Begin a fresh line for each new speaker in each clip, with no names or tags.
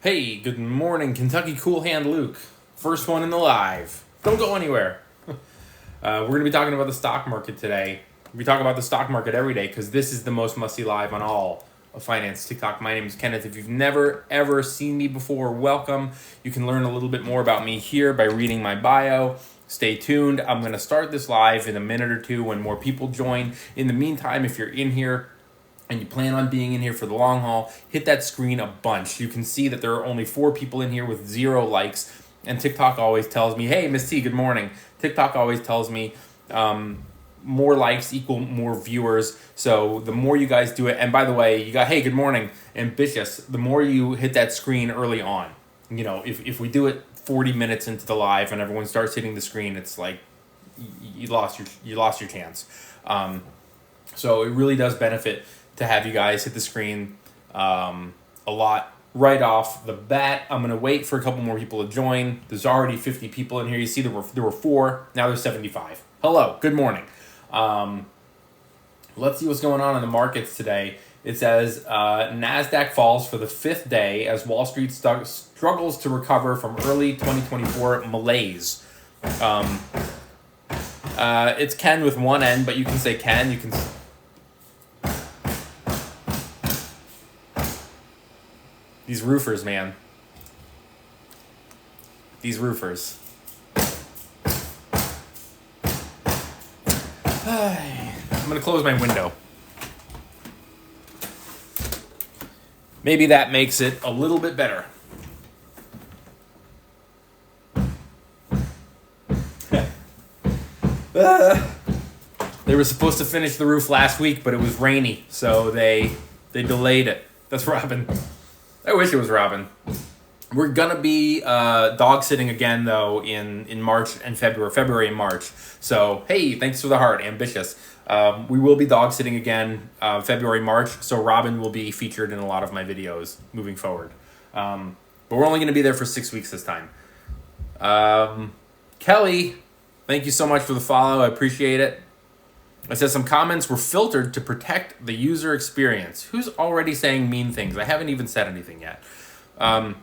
Hey, good morning, Kentucky Cool Hand Luke. First one in the live. Don't go anywhere. We're going to be talking about the stock market today. We talk about the stock market every day because this is the most must-see live on all of finance TikTok. My name is Kenneth. If you've never, ever seen me before, welcome. You can learn a little bit more about me here by reading my bio. Stay tuned. I'm going to start this live in a minute or two when more people join. In the meantime, if you're in here, and you plan on being in here for the long haul, hit that screen a bunch. You can see that there are only 4 people in here with 0 likes. And TikTok always tells me, hey, Miss T, good morning. TikTok always tells me more likes equal more viewers. So the more you guys do it, and by the way, you got, hey, good morning, ambitious. The more you hit that screen early on. You know, if we do it 40 minutes into the live and everyone starts hitting the screen, it's like you lost your chance. So it really does benefit to have you guys hit the screen a lot right off the bat. I'm going to wait for a couple more people to join. There's already 50 people in here. You see there were 4. Now there's 75. Hello. Good morning. Let's see what's going on in the markets today. It says NASDAQ falls for the 5th day as Wall Street struggles to recover from early 2024 malaise. It's Ken with one N, but you can say Ken. You can... These roofers, man. These roofers. I'm going to close my window. Maybe that makes it a little bit better. They were supposed to finish the roof last week, but it was rainy, so they delayed it. That's Robin. I wish it was Robin. We're going to be dog sitting again, though, in March and February and March. So, hey, thanks for the heart, ambitious. We will be dog sitting again February, March, so Robin will be featured in a lot of my videos moving forward. But we're only going to be there for 6 weeks this time. Kelly, thank you so much for the follow. I appreciate it. It says some comments were filtered to protect the user experience. Who's already saying mean things? I haven't even said anything yet. I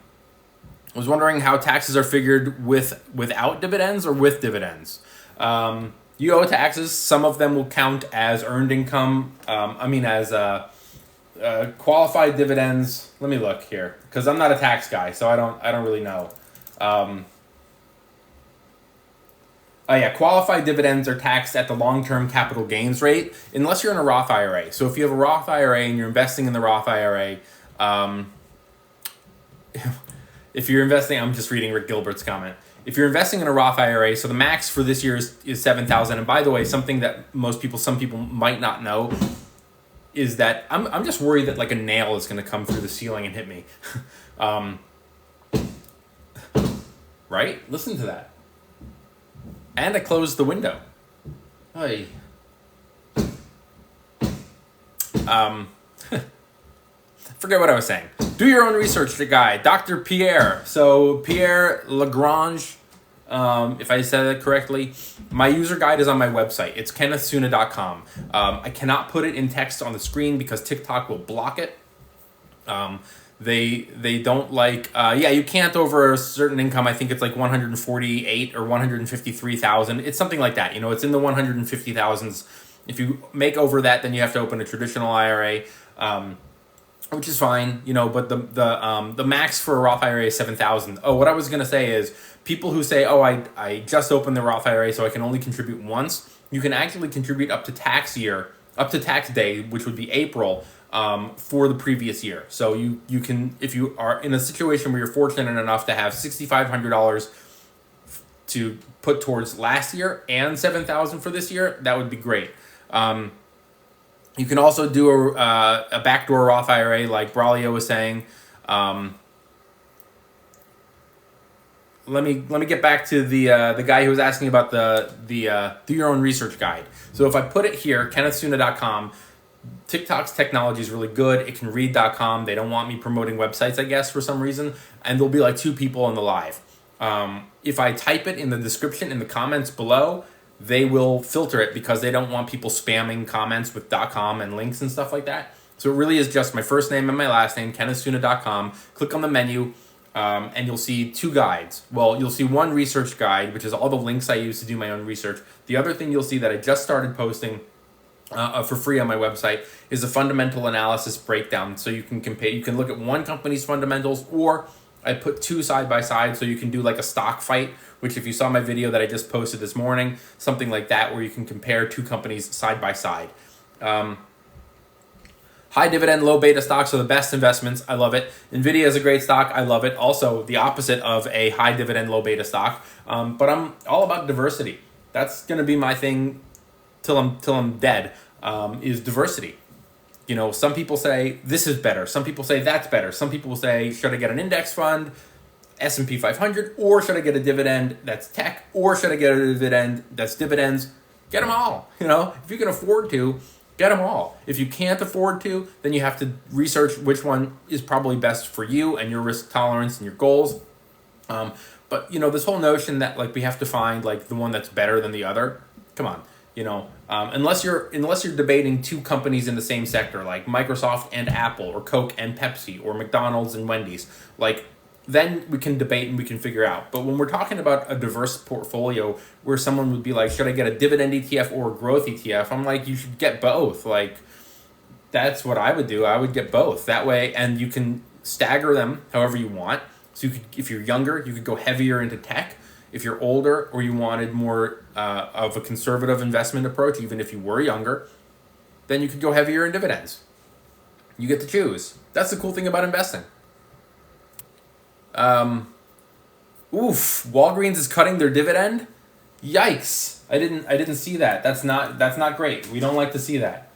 was wondering how taxes are figured without dividends or with dividends. You owe taxes. Some of them will count as earned income. As qualified dividends. Let me look here because I'm not a tax guy, so I don't really know. Qualified dividends are taxed at the long-term capital gains rate unless you're in a Roth IRA. So if you have a Roth IRA and you're investing in the Roth IRA, if you're investing, I'm just reading Rick Gilbert's comment. If you're investing in a Roth IRA, so the max for this year is $7,000. And by the way, something that some people might not know is that I'm just worried that like a nail is going to come through the ceiling and hit me. Right? Listen to that. And I closed the window. Hey. Forget what I was saying. Do your own research, the guy. Dr. Pierre. So, Pierre Lagrange, if I said that correctly. My user guide is on my website. It's kennethsuna.com. I cannot put it in text on the screen because TikTok will block it. They don't like, you can't over a certain income. I think it's like 148 or 153,000. It's something like that. You know, it's in the 150,000s. If you make over that, then you have to open a traditional IRA, which is fine, you know, but the max for a Roth IRA is 7,000. Oh, what I was going to say is people who say, oh, I just opened the Roth IRA, so I can only contribute once. You can actually contribute up to tax day, which would be April, for the previous year. So you can, if you are in a situation where you're fortunate enough to have $6,500 to put towards last year and $7,000 for this year, that would be great. You can also do a backdoor Roth IRA like Braulio was saying. Let me get back to the guy who was asking about the do your own research guide. So if I put it here, kennethsuna.com, TikTok's technology is really good. It can read.com. They don't want me promoting websites, I guess, for some reason. And there'll be like 2 people in the live. If I type it in the description, in the comments below, they will filter it because they don't want people spamming comments with .com and links and stuff like that. So it really is just my first name and my last name, kennethsuna.com. Click on the menu. and you'll see two guides. Well, you'll see one research guide, which is all the links I use to do my own research. The other thing you'll see that I just started posting for free on my website is a fundamental analysis breakdown. So you can compare, you can look at one company's fundamentals, or I put two side by side so you can do like a stock fight, which if you saw my video that I just posted this morning, something like that, where you can compare two companies side by side. High dividend, low beta stocks are the best investments. I love it. Nvidia is a great stock. I love it. Also, the opposite of a high dividend, low beta stock. But I'm all about diversity. That's going to be my thing till I'm dead. Is diversity. You know, some people say this is better. Some people say that's better. Some people say, should I get an index fund, S&P 500, or should I get a dividend that's tech, or should I get a dividend that's dividends? Get them all. You know, if you can afford to, get them all. If you can't afford to, then you have to research which one is probably best for you and your risk tolerance and your goals. But you know, this whole notion that like we have to find like the one that's better than the other. Come on, you know, unless you're debating two companies in the same sector, like Microsoft and Apple, or Coke and Pepsi, or McDonald's and Wendy's, like then we can debate and we can figure out. But when we're talking about a diverse portfolio where someone would be like, should I get a dividend ETF or a growth ETF? I'm like, you should get both. Like, that's what I would do. I would get both that way, and you can stagger them however you want. So you could, if you're younger, you could go heavier into tech. If you're older or you wanted more of a conservative investment approach, even if you were younger, then you could go heavier in dividends. You get to choose. That's the cool thing about investing. Walgreens is cutting their dividend. Yikes! I didn't see that. That's not great. We don't like to see that.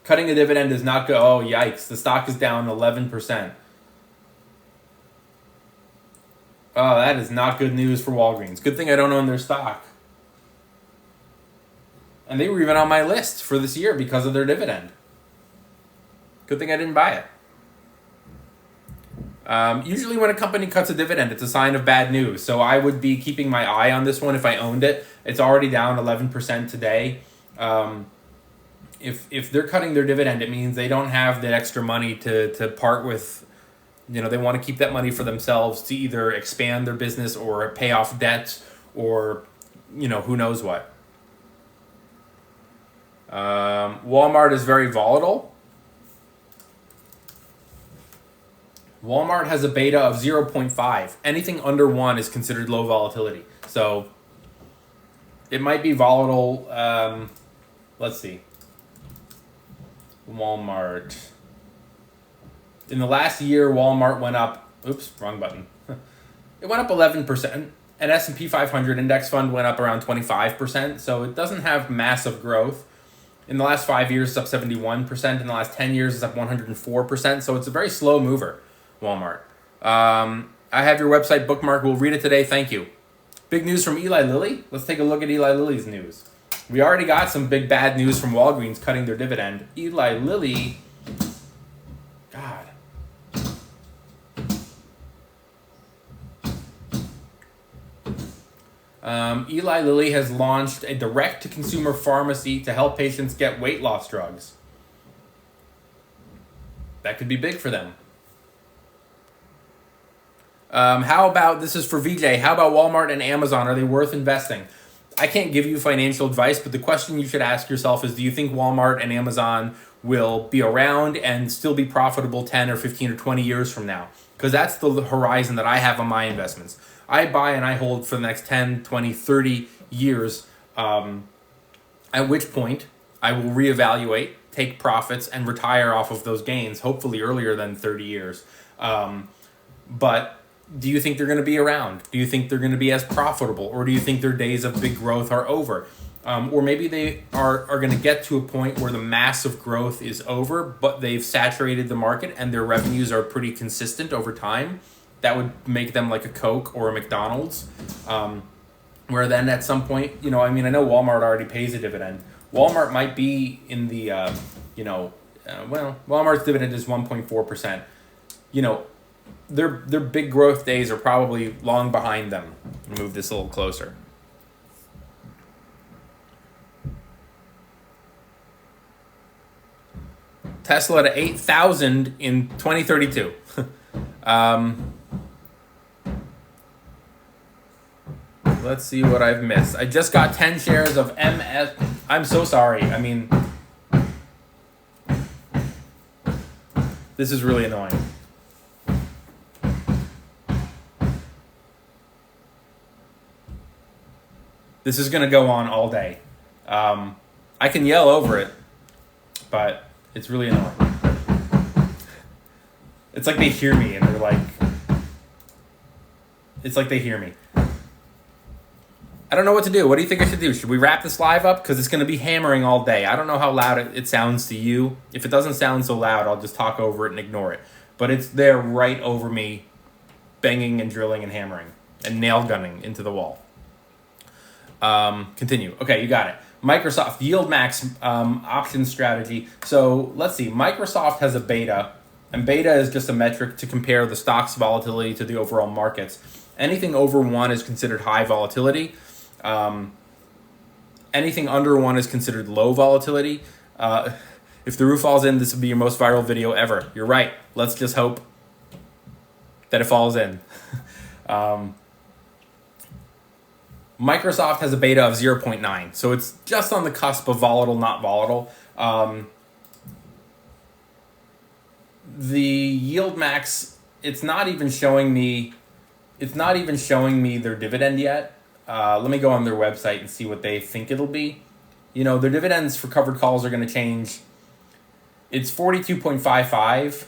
Cutting a dividend is not good. Oh, yikes! The stock is down 11%. Oh, that is not good news for Walgreens. Good thing I don't own their stock. And they were even on my list for this year because of their dividend. Good thing I didn't buy it. Usually when a company cuts a dividend, it's a sign of bad news. So I would be keeping my eye on this one if I owned it. It's already down 11% today. If they're cutting their dividend, it means they don't have the extra money to part with. You know, they want to keep that money for themselves to either expand their business or pay off debts or, you know, who knows what. Walmart is very volatile. Walmart has a beta of 0.5. Anything under 1 is considered low volatility. So it might be volatile. Let's see. Walmart. In the last year, Walmart went up, wrong button. It went up 11%. An S&P 500 index fund went up around 25%. So it doesn't have massive growth. In the last 5 years, it's up 71%. In the last 10 years, it's up 104%. So it's a very slow mover, Walmart. I have your website bookmarked. We'll read it today. Thank you. Big news from Eli Lilly. Let's take a look at Eli Lilly's news. We already got some big bad news from Walgreens cutting their dividend. Eli Lilly, God. Eli Lilly has launched a direct-to-consumer pharmacy to help patients get weight loss drugs. That could be big for them. How about, this is for VJ, how about Walmart and Amazon? Are they worth investing? I can't give you financial advice, but the question you should ask yourself is, do you think Walmart and Amazon will be around and still be profitable 10 or 15 or 20 years from now? Because that's the horizon that I have on my investments. I buy and I hold for the next 10, 20, 30 years, at which point I will reevaluate, take profits, and retire off of those gains, hopefully earlier than 30 years. But do you think they're going to be around? Do you think they're going to be as profitable? Or do you think their days of big growth are over? Or maybe they are going to get to a point where the massive growth is over, but they've saturated the market and their revenues are pretty consistent over time. That would make them like a Coke or a McDonald's, where then at some point, you know, I mean, I know Walmart already pays a dividend. Walmart might be in the, Walmart's dividend is 1.4%. You know, their big growth days are probably long behind them. Move this a little closer. Tesla to 8,000 in 2032. Let's see what I've missed. I just got 10 shares of MS. I'm so sorry. I mean, this is really annoying. This is going to go on all day. I can yell over it, but it's really annoying. It's like they hear me and they're like, it's like they hear me. I don't know what to do. What do you think I should do? Should we wrap this live up? Because it's going to be hammering all day. I don't know how loud it sounds to you. If it doesn't sound so loud, I'll just talk over it and ignore it. But it's there right over me, banging and drilling and hammering and nail gunning into the wall. Continue. Okay, you got it. Microsoft yield max option strategy. So let's see. Microsoft has a beta, and beta is just a metric to compare the stock's volatility to the overall markets. Anything over 1 is considered high volatility. Anything under 1 is considered low volatility. If the roof falls in, this will be your most viral video ever. You're right. Let's just hope that it falls in. Microsoft has a beta of 0.9, so it's just on the cusp of volatile, not volatile. The yield max, it's not even showing me their dividend yet. Let me go on their website and see what they think it'll be. You know, their dividends for covered calls are going to change. It's 42.55.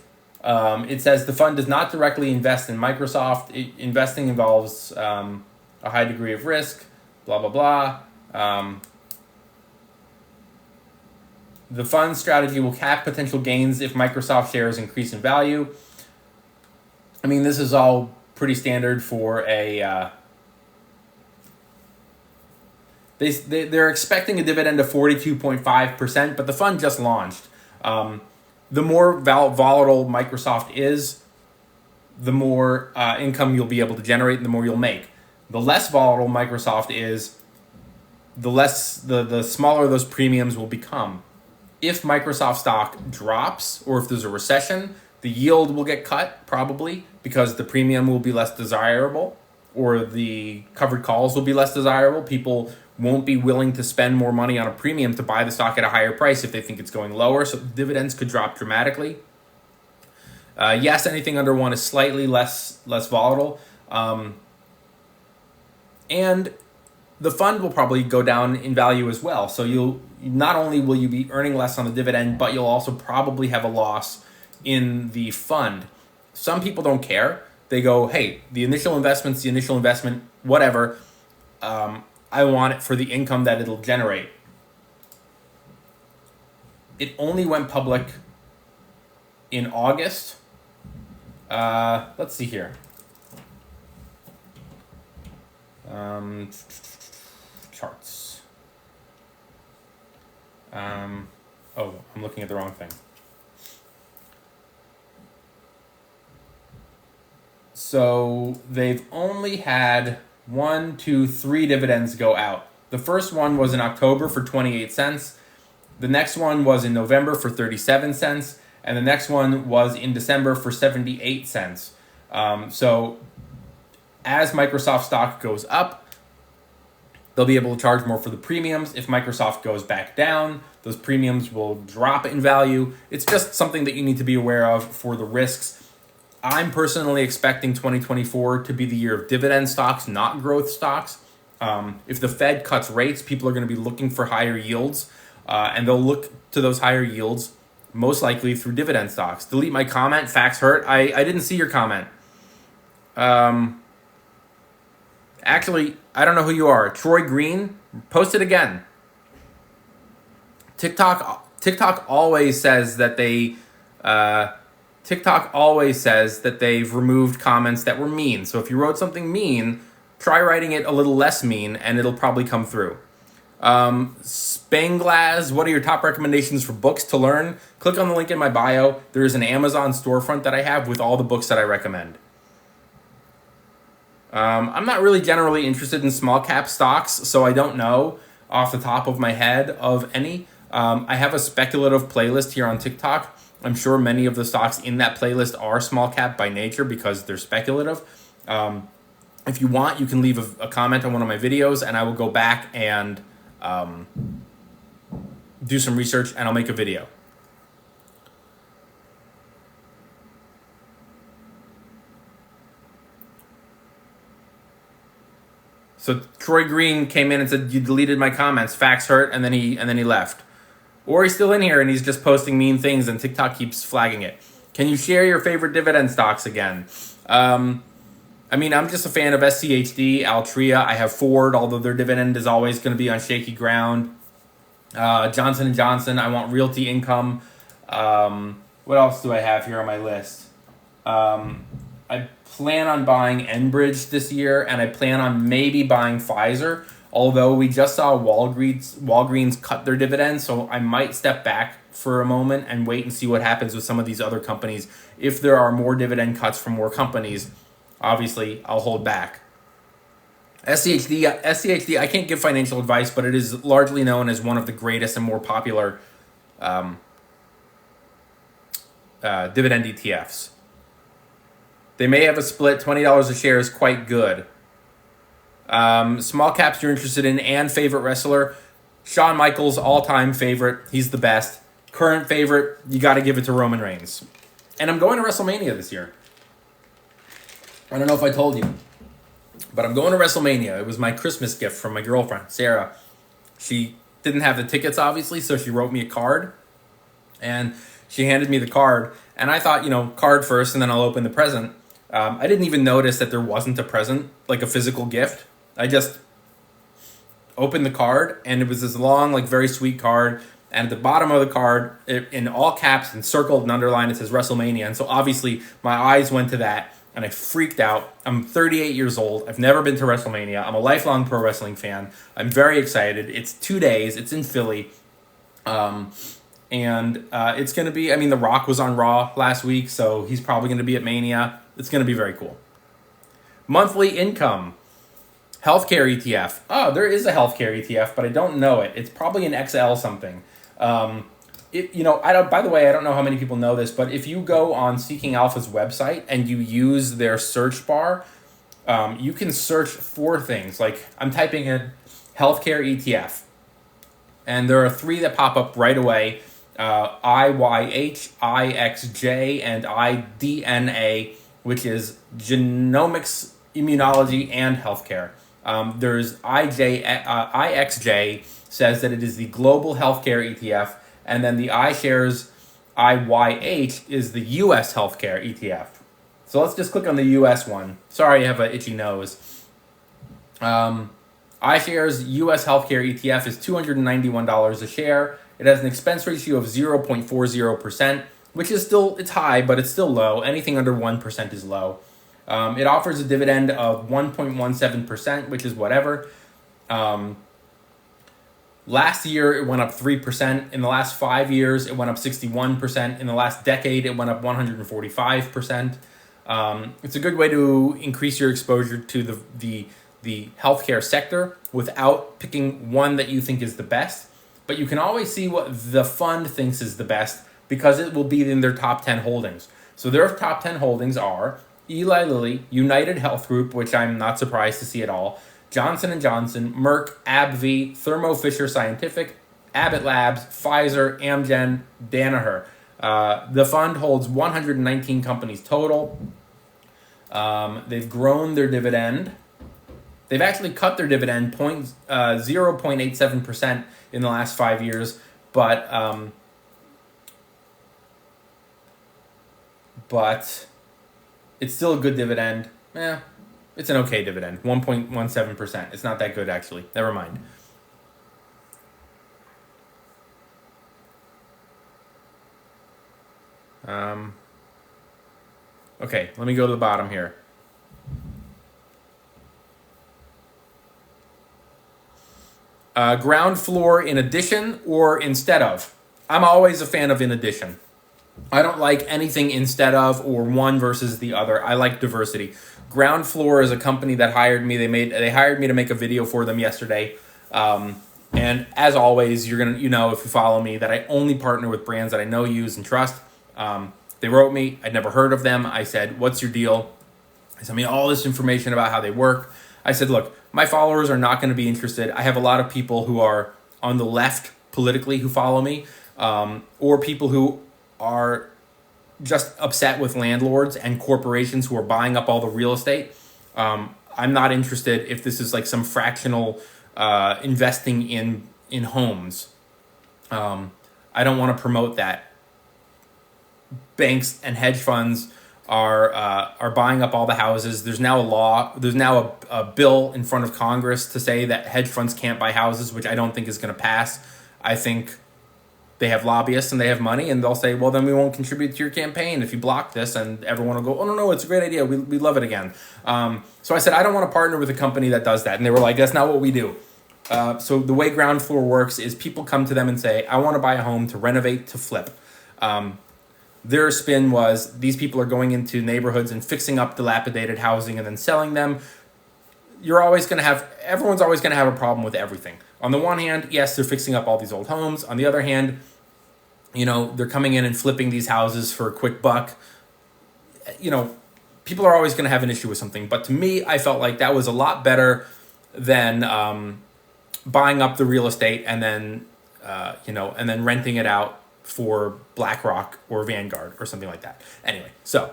It says the fund does not directly invest in Microsoft. Investing involves a high degree of risk, blah, blah, blah. The fund strategy will cap potential gains if Microsoft shares increase in value. I mean, this is all pretty standard for a... They're expecting a dividend of 42.5%, but the fund just launched. The more volatile Microsoft is, the more income you'll be able to generate and the more you'll make. The less volatile Microsoft is, the smaller those premiums will become. If Microsoft stock drops or if there's a recession, the yield will get cut probably because the premium will be less desirable or the covered calls will be less desirable. People won't be willing to spend more money on a premium to buy the stock at a higher price if they think it's going lower, so dividends could drop dramatically. Yes, anything under 1 is slightly less volatile. And the fund will probably go down in value as well. So you'll not only will you be earning less on the dividend, but you'll also probably have a loss in the fund. Some people don't care. They go, hey, the initial investment, whatever. I want it for the income that it'll generate. It only went public in August. Let's see here. Charts. I'm looking at the wrong thing. So they've only had 1, 2, 3 dividends go out. The first one was in October for 28 cents. The next one was in November for 37 cents. And the next one was in December for 78 cents. So as Microsoft stock goes up, they'll be able to charge more for the premiums. If Microsoft goes back down, those premiums will drop in value. It's just something that you need to be aware of for the risks. I'm personally expecting 2024 to be the year of dividend stocks, not growth stocks. If the Fed cuts rates, people are going to be looking for higher yields, and they'll look to those higher yields most likely through dividend stocks. Delete my comment. Facts hurt. I didn't see your comment. Actually, I don't know who you are. Troy Green, post it again. TikTok always says that they've removed comments that were mean. So if you wrote something mean, try writing it a little less mean, and it'll probably come through. Spanglaz, what are your top recommendations for books to learn? Click on the link in my bio. There is an Amazon storefront that I have with all the books that I recommend. I'm not really generally interested in small cap stocks, so I don't know off the top of my head of any. I have a speculative playlist here on TikTok. I'm sure many of the stocks in that playlist are small cap by nature because they're speculative. If you want, you can leave a comment on one of my videos, and I will go back and do some research, and I'll make a video. So Troy Green came in and said, "You deleted my comments. Facts hurt," and then he left. Or he's still in here and he's just posting mean things, and TikTok keeps flagging it. Can you share your favorite dividend stocks again? I mean, I'm just a fan of SCHD, Altria. I have Ford, although their dividend is always going to be on shaky ground. Johnson & Johnson. I want Realty Income. What else do I have here on my list? I plan on buying Enbridge this year, and I plan on maybe buying Pfizer, although we just saw Walgreens cut their dividends, so I might step back for a moment and wait and see what happens with some of these other companies. If there are more dividend cuts from more companies, obviously I'll hold back. SCHD, I can't give financial advice, but it is largely known as one of the greatest and more popular dividend ETFs. They may have a split. $20 a share is quite good. Small caps you're interested in and favorite wrestler. Shawn Michaels, all-time favorite. He's the best. Current favorite, you got to give it to Roman Reigns. And I'm going to WrestleMania this year. I don't know if I told you, but I'm going to WrestleMania. It was my Christmas gift from my girlfriend, Sarah. She didn't have the tickets, obviously, so she wrote me a card. And she handed me the card. And I thought, card first, and then I'll open the present. I didn't even notice that there wasn't a present, like a physical gift. I just opened the card, and it was this long, very sweet card. And at the bottom of the card, in all caps and circled and underlined, it says WrestleMania. And so obviously my eyes went to that, and I freaked out. I'm 38 years old. I've never been to WrestleMania. I'm a lifelong pro wrestling fan. I'm very excited. It's 2 days. It's in Philly. And it's going to be, The Rock was on Raw last week, so he's probably going to be at Mania. It's going to be very cool. Monthly income. Healthcare ETF. Oh, there is a healthcare ETF, but I don't know it. It's probably an XL something. By the way, I don't know how many people know this, but if you go on Seeking Alpha's website and you use their search bar, you can search for things. Like I'm typing in healthcare ETF, and there are 3 that pop up right away. IYH, IXJ, and IDNA, which is genomics, immunology, and healthcare. There's IXJ says that it is the global healthcare ETF, and then the iShares IYH is the US healthcare ETF. So let's just click on the US one. Sorry, I have an itchy nose. iShares US healthcare ETF is $291 a share. It has an expense ratio of 0.40%, which is still, it's high, but it's still low. Anything under 1% is low. It offers a dividend of 1.17%, which is whatever. Last year, it went up 3%. In the last 5 years, it went up 61%. In the last decade, it went up 145%. It's a good way to increase your exposure to the healthcare sector without picking one that you think is the best. But you can always see what the fund thinks is the best because it will be in their top 10 holdings. So their top 10 holdings are Eli Lilly, United Health Group, which I'm not surprised to see at all, Johnson & Johnson, Merck, AbbVie, Thermo Fisher Scientific, Abbott Labs, Pfizer, Amgen, Danaher. The fund holds 119 companies total. They've grown their dividend. They've actually cut their dividend 0.87% in the last 5 years, but it's still a good dividend. It's an okay dividend, 1.17%. It's not that good, actually. Never mind. Okay, let me go to the bottom here. Ground floor in addition or instead of. I'm always a fan of in addition. I don't like anything instead of or one versus the other. I like diversity. Ground Floor is a company that hired me. They hired me to make a video for them yesterday. And as always, you're gonna, if you follow me, that I only partner with brands that I know, use, and trust. They wrote me. I'd never heard of them. I said, "What's your deal?" They sent me all this information about how they work. I said, look, my followers are not going to be interested. I have a lot of people who are on the left politically who follow me, or people who are just upset with landlords and corporations who are buying up all the real estate. I'm not interested if this is like some fractional investing in homes. I don't want to promote that. Banks and hedge funds are buying up all the houses. There's now a law. There's now a bill in front of Congress to say that hedge funds can't buy houses, which I don't think is going to pass. I think they have lobbyists and they have money, and they'll say, well, then we won't contribute to your campaign if you block this, and everyone will go, oh, no, it's a great idea. We love it again. So I said, I don't want to partner with a company that does that. And they were like, that's not what we do. So the way Ground Floor works is people come to them and say, I want to buy a home to renovate, to flip. Their spin was these people are going into neighborhoods and fixing up dilapidated housing and then selling them. Everyone's always going to have a problem with everything. On the one hand, yes, they're fixing up all these old homes. On the other hand, they're coming in and flipping these houses for a quick buck. People are always going to have an issue with something. But to me, I felt like that was a lot better than buying up the real estate and then, and then renting it out for BlackRock or Vanguard or something like that. Anyway, so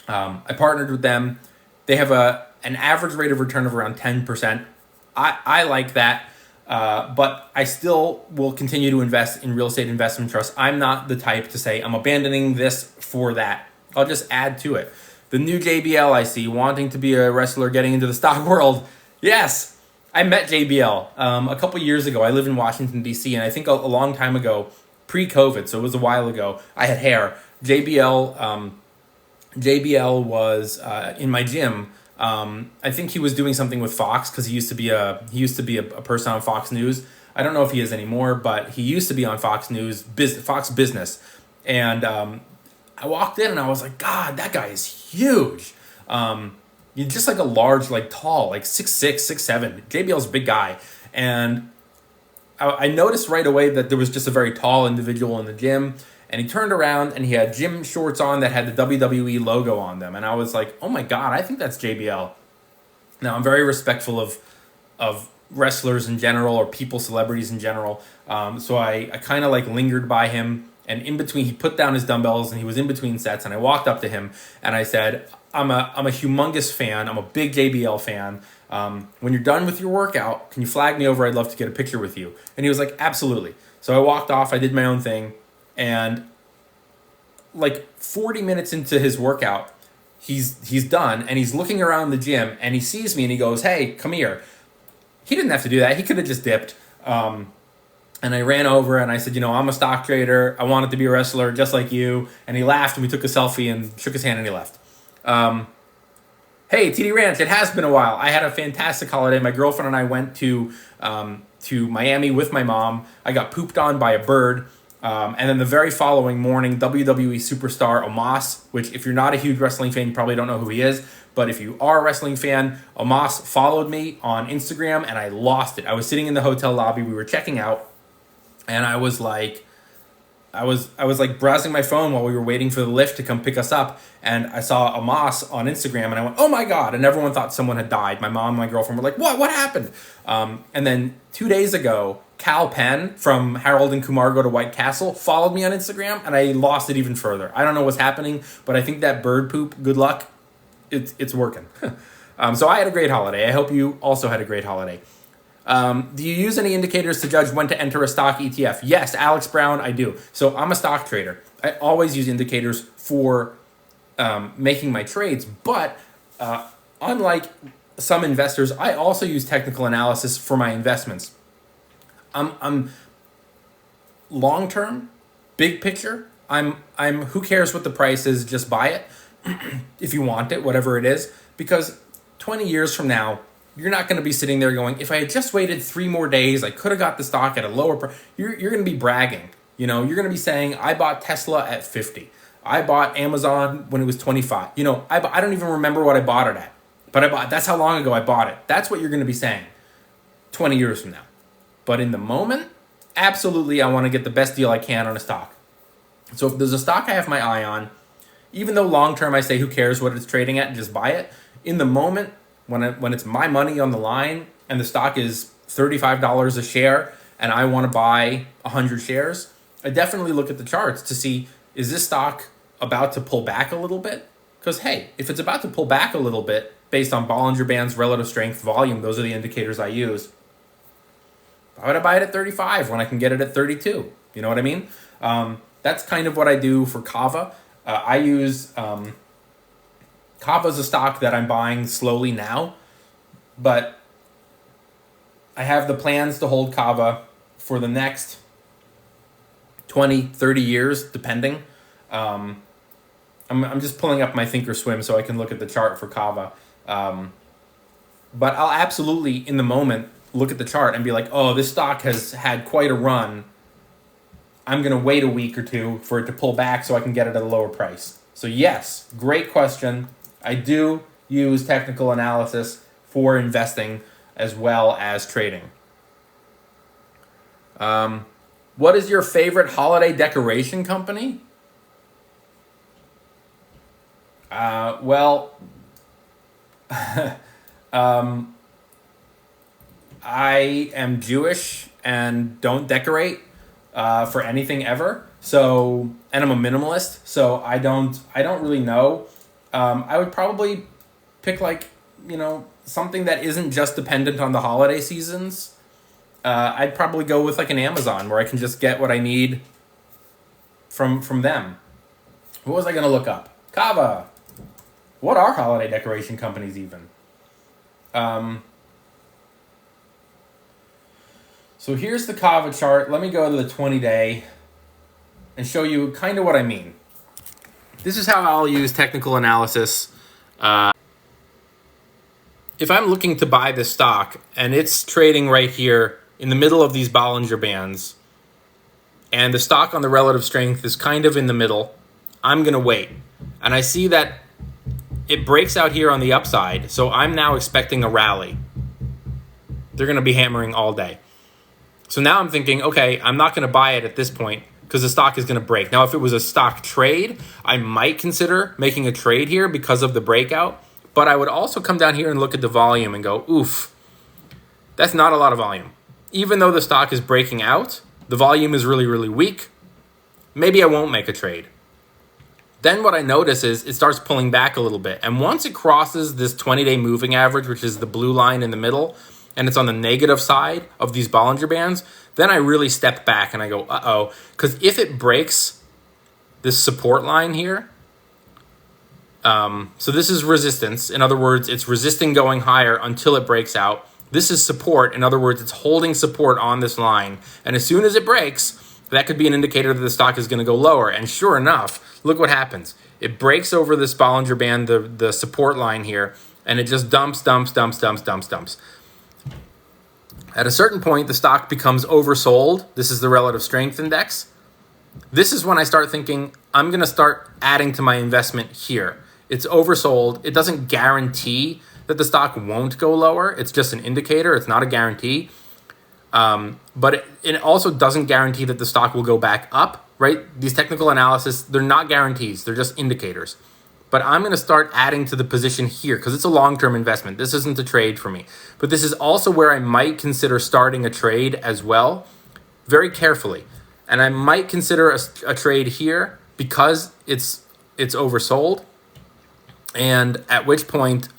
I partnered with them. They have an average rate of return of around 10%. I like that, but I still will continue to invest in real estate investment trusts. I'm not the type to say I'm abandoning this for that. I'll just add to it. The new JBL I see wanting to be a wrestler, getting into the stock world. Yes, I met JBL a couple years ago. I live in Washington, D.C., and I think a long time ago, pre-COVID, so it was a while ago, I had hair. JBL was in my gym. I think he was doing something with Fox because he used to be a person on Fox News. I don't know if he is anymore, but he used to be on Fox News, Fox Business. And I walked in and I was like, God, that guy is huge. He's just like a large, like tall, like 6'6", 6'7". JBL's a big guy. And I noticed right away that there was just a very tall individual in the gym, and he turned around and he had gym shorts on that had the WWE logo on them. And I was like, oh my God, I think that's JBL. Now, I'm very respectful of wrestlers in general or celebrities in general. So I kind of like lingered by him, and in between, he put down his dumbbells and he was in between sets, and I walked up to him and I said, I'm a humongous fan. I'm a big JBL fan. When you're done with your workout, can you flag me over? I'd love to get a picture with you. And he was like, absolutely. So I walked off. I did my own thing. And like 40 minutes into his workout, he's done, and he's looking around the gym, and he sees me and he goes, hey, come here. He didn't have to do that. He could have just dipped. And I ran over and I said, I'm a stock trader. I wanted to be a wrestler just like you. And he laughed, and we took a selfie and shook his hand, and he left. Hey, TD Ranch, it has been a while. I had a fantastic holiday. My girlfriend and I went to Miami with my mom. I got pooped on by a bird. And then the very following morning, WWE superstar Omos, which if you're not a huge wrestling fan, you probably don't know who he is. But if you are a wrestling fan, Omos followed me on Instagram, and I lost it. I was sitting in the hotel lobby. We were checking out, and I was like browsing my phone while we were waiting for the lift to come pick us up, and I saw Omos on Instagram, and I went, oh my God, and everyone thought someone had died. My mom and my girlfriend were like, what happened? And then 2 days ago, Cal Penn from Harold and Kumar Go to White Castle followed me on Instagram, and I lost it even further. I don't know what's happening, but I think that bird poop, good luck, it's working. So I had a great holiday. I hope you also had a great holiday. Do you use any indicators to judge when to enter a stock ETF? Yes, Alex Brown, I do. So I'm a stock trader. I always use indicators for making my trades, but unlike some investors, I also use technical analysis for my investments. I'm long term, big picture. I'm who cares what the price is, just buy it if you want it, whatever it is, because 20 years from now, you're not going to be sitting there going, if I had just waited 3 more days, I could have got the stock at a lower price. You're going to be bragging. You're going to be saying, I bought Tesla at 50. I bought Amazon when it was 25. I don't even remember what I bought it at, but that's how long ago I bought it. That's what you're going to be saying 20 years from now. But in the moment, absolutely, I want to get the best deal I can on a stock. So if there's a stock I have my eye on, Even though long-term I say who cares what it's trading at, just buy it. In the moment, when it's my money on the line and the stock is $35 a share and I want to buy 100 shares, I definitely look at the charts to see, is this stock about to pull back a little bit? Because, hey, if it's about to pull back a little bit based on Bollinger Bands, relative strength, volume, those are the indicators I use. Why would I buy it at 35 when I can get it at 32? You know what I mean? That's kind of what I do for Kava. I use Kava as a stock that I'm buying slowly now, but I have the plans to hold Kava for the next 20, 30 years, depending. I'm just pulling up my Thinkorswim so I can look at the chart for Kava. But I'll absolutely, in the moment, look at the chart and be like, oh, this stock has had quite a run. I'm going to wait a week or two for it to pull back so I can get it at a lower price. So yes, great question. I do use technical analysis for investing as well as trading. What is your favorite holiday decoration company? Well, I am Jewish and don't decorate for anything ever. So, and I'm a minimalist, so I don't really know. I would probably pick something that isn't just dependent on the holiday seasons. I'd probably go with an Amazon where I can just get what I need from them. What was I gonna look up? Kava. What are holiday decoration companies even? So here's the Kava chart. Let me go to the 20-day and show you kind of what I mean. This is how I'll use technical analysis. If I'm looking to buy this stock and it's trading right here in the middle of these Bollinger Bands and the stock on the relative strength is kind of in the middle, I'm going to wait. And I see that it breaks out here on the upside, so I'm now expecting a rally. They're going to be hammering all day. So now I'm thinking, okay, I'm not going to buy it at this point because the stock is going to break. Now, if it was a stock trade, I might consider making a trade here because of the breakout. But I would also come down here and look at the volume and go, oof, that's not a lot of volume. Even though the stock is breaking out, the volume is really, really weak. Maybe I won't make a trade. Then what I notice is it starts pulling back a little bit. And once it crosses this 20-day moving average, which is the blue line in the middle, and it's on the negative side of these Bollinger Bands, then I really step back and I go, uh-oh. Because if it breaks this support line here, so this is resistance. In other words, it's resisting going higher until it breaks out. This is support. In other words, it's holding support on this line. And as soon as it breaks, that could be an indicator that the stock is going to go lower. And sure enough, look what happens. It breaks over this Bollinger Band, the support line here, and it just dumps. At a certain point, the stock becomes oversold. This is the relative strength index. This is when I start thinking, I'm going to start adding to my investment here. It's oversold. It doesn't guarantee that the stock won't go lower. It's just an indicator. It's not a guarantee. But it also doesn't guarantee that the stock will go back up, right? These technical analysis, they're not guarantees. They're just indicators. But I'm going to start adding to the position here because it's a long-term investment. This isn't a trade for me. But this is also where I might consider starting a trade as well, very carefully. And I might consider a trade here because it's oversold. And at which point,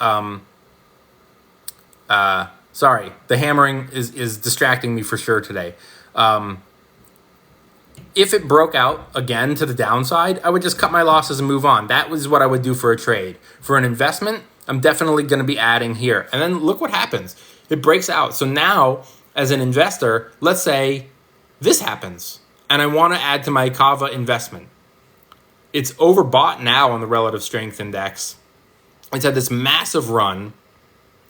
sorry, the hammering is distracting me for sure today. If it broke out again to the downside, I would just cut my losses and move on. That was what I would do for a trade. For an investment, I'm definitely going to be adding here. And then look what happens. It breaks out. So now, as an investor, let's say this happens, and I want to add to my Kava investment. It's overbought now on the relative strength index. It's had this massive run.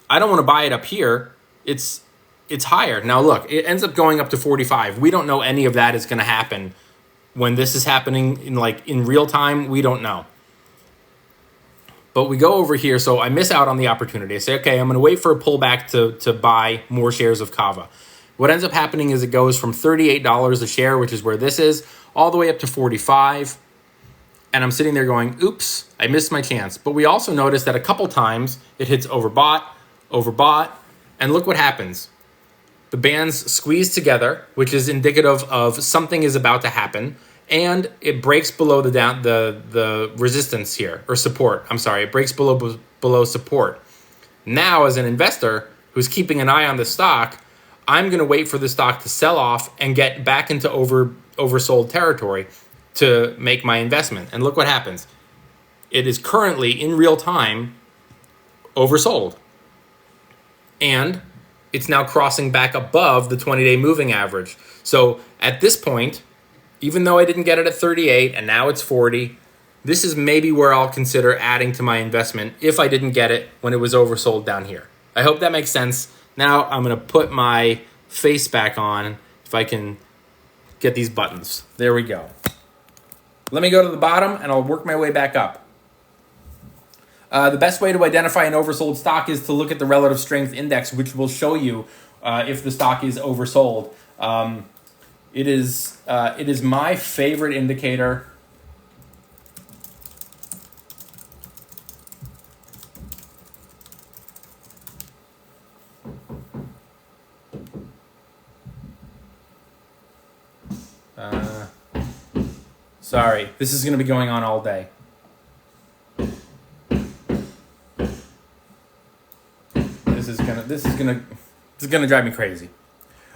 I don't want to buy it up here. It's higher. Now look, it ends up going up to 45. We don't know any of that is going to happen when this is happening in real time. We don't know. But we go over here, so I miss out on the opportunity. I say, okay, I'm going to wait for a pullback to buy more shares of Kava. What ends up happening is it goes from $38 a share, which is where this is, all the way up to 45. And I'm sitting there going, oops, I missed my chance. But we also noticed that a couple times it hits overbought, and look what happens. The bands squeeze together, which is indicative of something is about to happen, and it breaks below the resistance here, or support. I'm sorry, it breaks below support. Now, as an investor who's keeping an eye on the stock, I'm going to wait for the stock to sell off and get back into oversold territory to make my investment. And look what happens. It is currently, in real time, oversold. And it's now crossing back above the 20-day moving average. So at this point, even though I didn't get it at 38 and now it's 40, this is maybe where I'll consider adding to my investment if I didn't get it when it was oversold down here. I hope that makes sense. Now I'm going to put my face back on if I can get these buttons. There we go. Let me go to the bottom and I'll work my way back up. The best way to identify an oversold stock is to look at the relative strength index, which will show you if the stock is oversold. It is my favorite indicator. Sorry, this is going to be going on all day. This is gonna drive me crazy.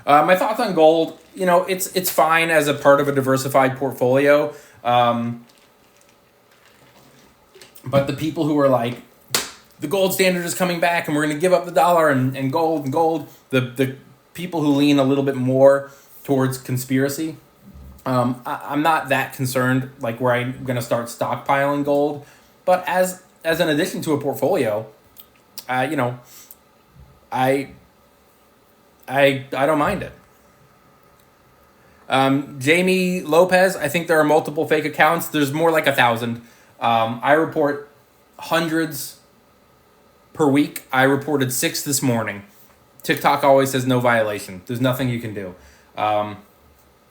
My thoughts on gold, it's fine as a part of a diversified portfolio. But the people who are like, the gold standard is coming back and we're going to give up the dollar and gold, the people who lean a little bit more towards conspiracy, I'm not that concerned, like where I'm going to start stockpiling gold. But as an addition to a portfolio, I don't mind it. Jamie Lopez, I think there are multiple fake accounts. There's more like 1,000. I report hundreds per week. I reported 6 this morning. TikTok always says no violation. There's nothing you can do.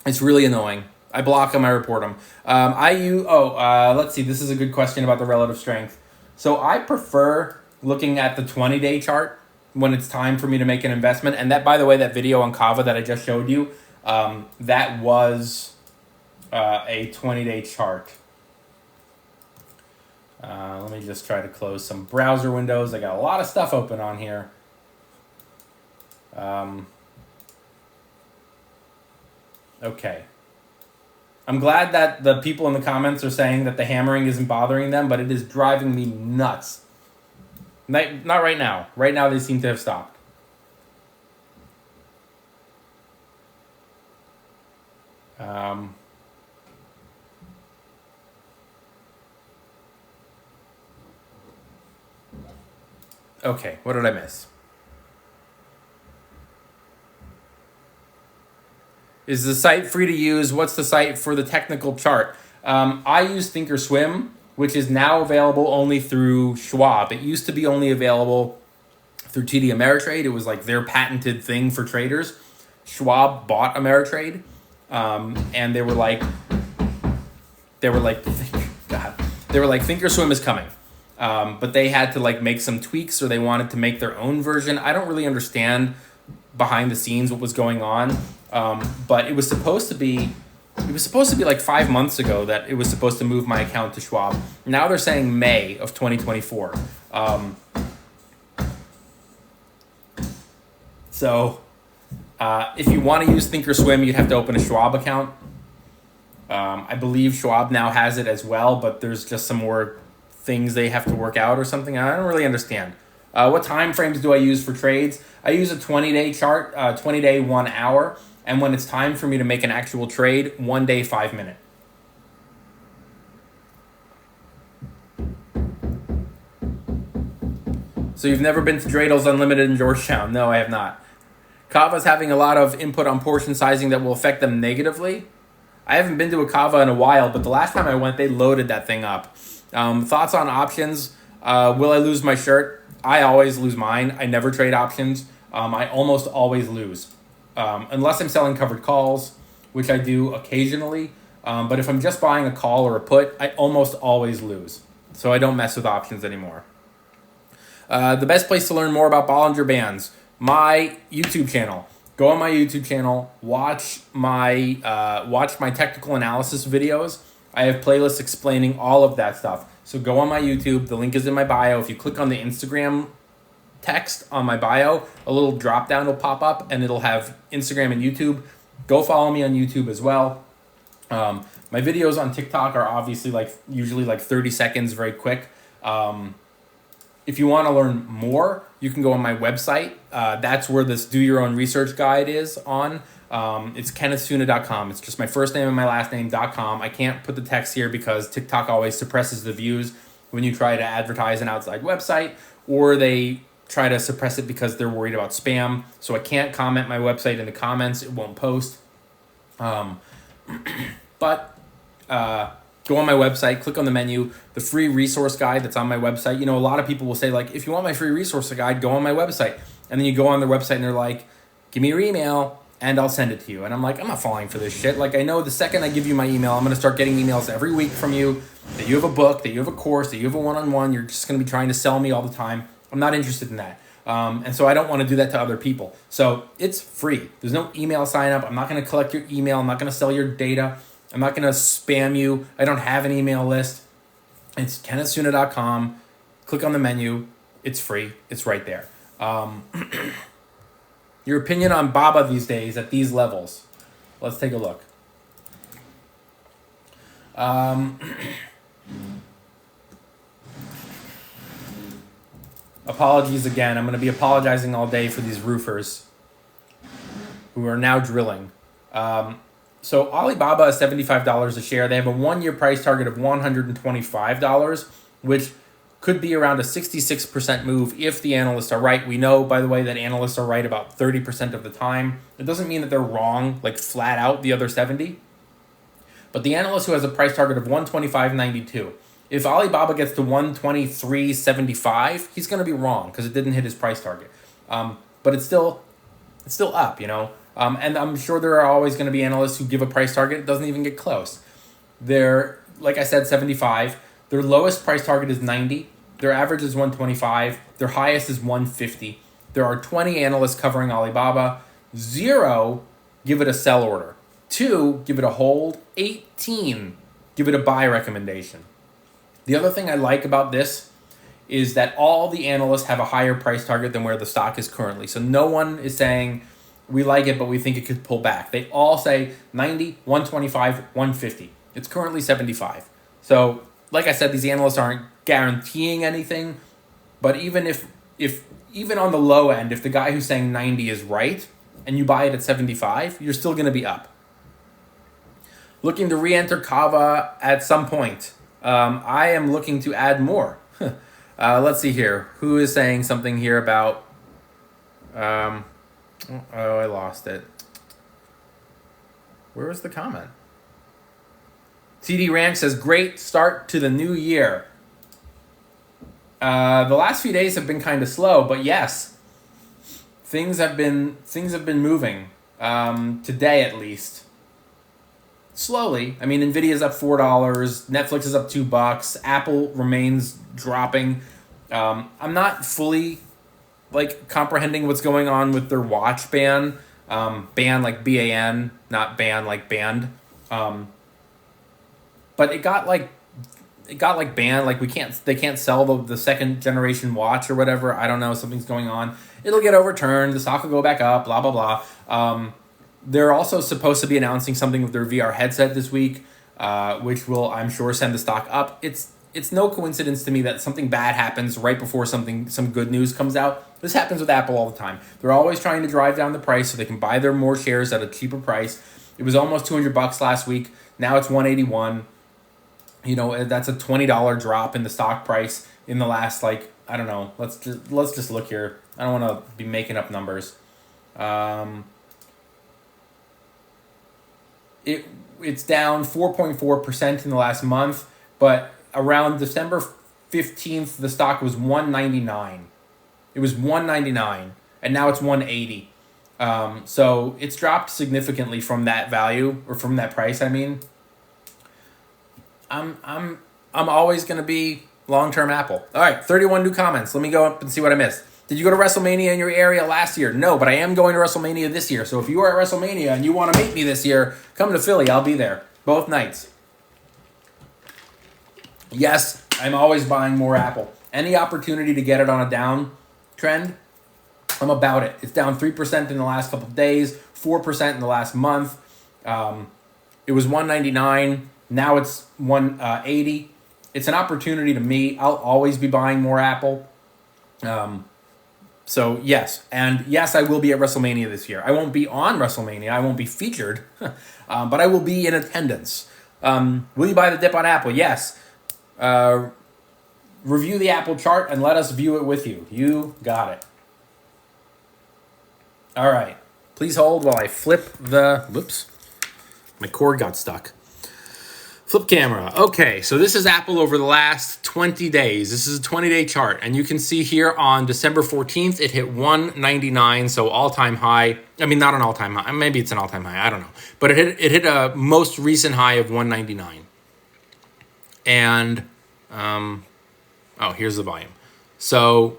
It's really annoying. I block them. I report them. Let's see. This is a good question about the relative strength. So I prefer looking at the 20-day chart when it's time for me to make an investment. And that, by the way, that video on Kava that I just showed you, that was a 20-day chart. Let me just try to close some browser windows. I got a lot of stuff open on here. Okay. I'm glad that the people in the comments are saying that the hammering isn't bothering them, but it is driving me nuts. Not right now. Right now, they seem to have stopped. Okay, what did I miss? Is the site free to use? What's the site for the technical chart? I use Thinkorswim, which is now available only through Schwab. It used to be only available through TD Ameritrade. It was like their patented thing for traders. Schwab bought Ameritrade, and they were like, Thinkorswim is coming. But they had to like make some tweaks, or they wanted to make their own version. I don't really understand behind the scenes what was going on. But it was supposed to be like 5 months ago that it was supposed to move my account to Schwab. Now they're saying May of 2024. So if you want to use Thinkorswim, you'd have to open a Schwab account. I believe Schwab now has it as well, but there's just some more things they have to work out or something. I don't really understand. What time frames do I use for trades? I use a 20-day chart, 20-day 1 hour. And when it's time for me to make an actual trade, 1 day, 5 minute. So you've never been to Dreidels Unlimited in Georgetown? No, I have not. Kava's having a lot of input on portion sizing that will affect them negatively. I haven't been to a Kava in a while, but the last time I went, they loaded that thing up. Thoughts on options? Will I lose my shirt? I always lose mine. I never trade options. I almost always lose. Unless I'm selling covered calls, which I do occasionally. But if I'm just buying a call or a put, I almost always lose. So I don't mess with options anymore. The best place to learn more about Bollinger Bands, my YouTube channel. Go on my YouTube channel, watch my technical analysis videos. I have playlists explaining all of that stuff. So go on my YouTube. The link is in my bio. If you click on the Instagram text on my bio, a little drop down will pop up and it'll have Instagram and YouTube. Go follow me on YouTube as well. My videos on TikTok are obviously usually 30 seconds, very quick. If you want to learn more, you can go on my website. That's where this do your own research guide is on. It's kennethsuna.com. It's just my first name and my last name.com. I can't put the text here because TikTok always suppresses the views when you try to advertise an outside website, or they try to suppress it because they're worried about spam. So I can't comment my website in the comments. It won't post. But go on my website, click on the menu, the free resource guide that's on my website. A lot of people will say, if you want my free resource guide, go on my website. And then you go on their website and they're like, give me your email and I'll send it to you. And I'm like, I'm not falling for this shit. I know the second I give you my email, I'm going to start getting emails every week from you that you have a book, that you have a course, that you have a one-on-one. You're just going to be trying to sell me all the time. I'm not interested in that. And so I don't want to do that to other people. So it's free. There's no email sign up. I'm not going to collect your email. I'm not going to sell your data. I'm not going to spam you. I don't have an email list. It's kennethsuna.com. Click on the menu. It's free. It's right there. Your opinion on Baba these days at these levels. Let's take a look. Apologies again. I'm going to be apologizing all day for these roofers who are now drilling. So Alibaba is $75 a share. They have a 1-year price target of $125, which could be around a 66% move if the analysts are right. We know, by the way, that analysts are right about 30% of the time. It doesn't mean that they're wrong, flat out, the other 70. But the analyst who has a price target of 125.92, if Alibaba gets to 123.75, he's going to be wrong because it didn't hit his price target. But it's still up, and I'm sure there are always going to be analysts who give a price target. It doesn't even get close. They're, like I said, 75. Their lowest price target is 90. Their average is 125. Their highest is 150. There are 20 analysts covering Alibaba. 0 give it a sell order. 2 give it a hold. 18 give it a buy recommendation. The other thing I like about this is that all the analysts have a higher price target than where the stock is currently. So no one is saying, we like it, but we think it could pull back. They all say 90, 125, 150. It's currently 75. So, like I said, these analysts aren't guaranteeing anything. But even if even on the low end, if the guy who's saying 90 is right and you buy it at 75, you're still going to be up. Looking to re-enter Kava at some point. I am looking to add more. Let's see here. Who is saying something here about... I lost it. Where was the comment? TD Ranch says, great start to the new year. The last few days have been kind of slow, but yes, things have been moving. Today at least. Slowly. I mean, Nvidia's up $4, Netflix is up $2, Apple remains dropping. I'm not fully comprehending what's going on with their watch ban. Ban like BAN, not ban like banned. But it got banned. They can't sell the second generation watch or whatever. I don't know, something's going on. It'll get overturned, the stock will go back up, blah, blah, blah. They're also supposed to be announcing something with their VR headset this week, which will, I'm sure, send the stock up. It's no coincidence to me that something bad happens right before some good news comes out. This happens with Apple all the time. They're always trying to drive down the price so they can buy their more shares at a cheaper price. It was almost $200 last week. Now it's $181. That's a $20 drop in the stock price in the last, I don't know. Let's just look here. I don't want to be making up numbers. It's down 4.4% in the last month, but around December 15th, the stock was $199. It was $199, and now it's $180. So it's dropped significantly from that value, or from that price, I mean. I'm always going to be long-term Apple. All right, 31 new comments. Let me go up and see what I missed. Did you go to WrestleMania in your area last year? No, but I am going to WrestleMania this year. So if you are at WrestleMania and you want to meet me this year, come to Philly. I'll be there both nights. Yes, I'm always buying more Apple. Any opportunity to get it on a down trend, I'm about it. It's down 3% in the last couple of days, 4% in the last month. It was $199. Now it's $180. It's an opportunity to me. I'll always be buying more Apple. So yes, and yes, I will be at WrestleMania this year. I won't be on WrestleMania. I won't be featured, but I will be in attendance. Will you buy the dip on Apple? Yes. Review the Apple chart and let us view it with you. You got it. All right. Please hold while I flip the... Whoops. My cord got stuck. Flip camera. Okay, so this is Apple over the last 20 days. This is a 20-day chart, and you can see here on December 14th, it hit $199, so all-time high. I mean, not an all-time high. Maybe it's an all-time high. I don't know. But it hit a most recent high of $199. And, here's the volume. So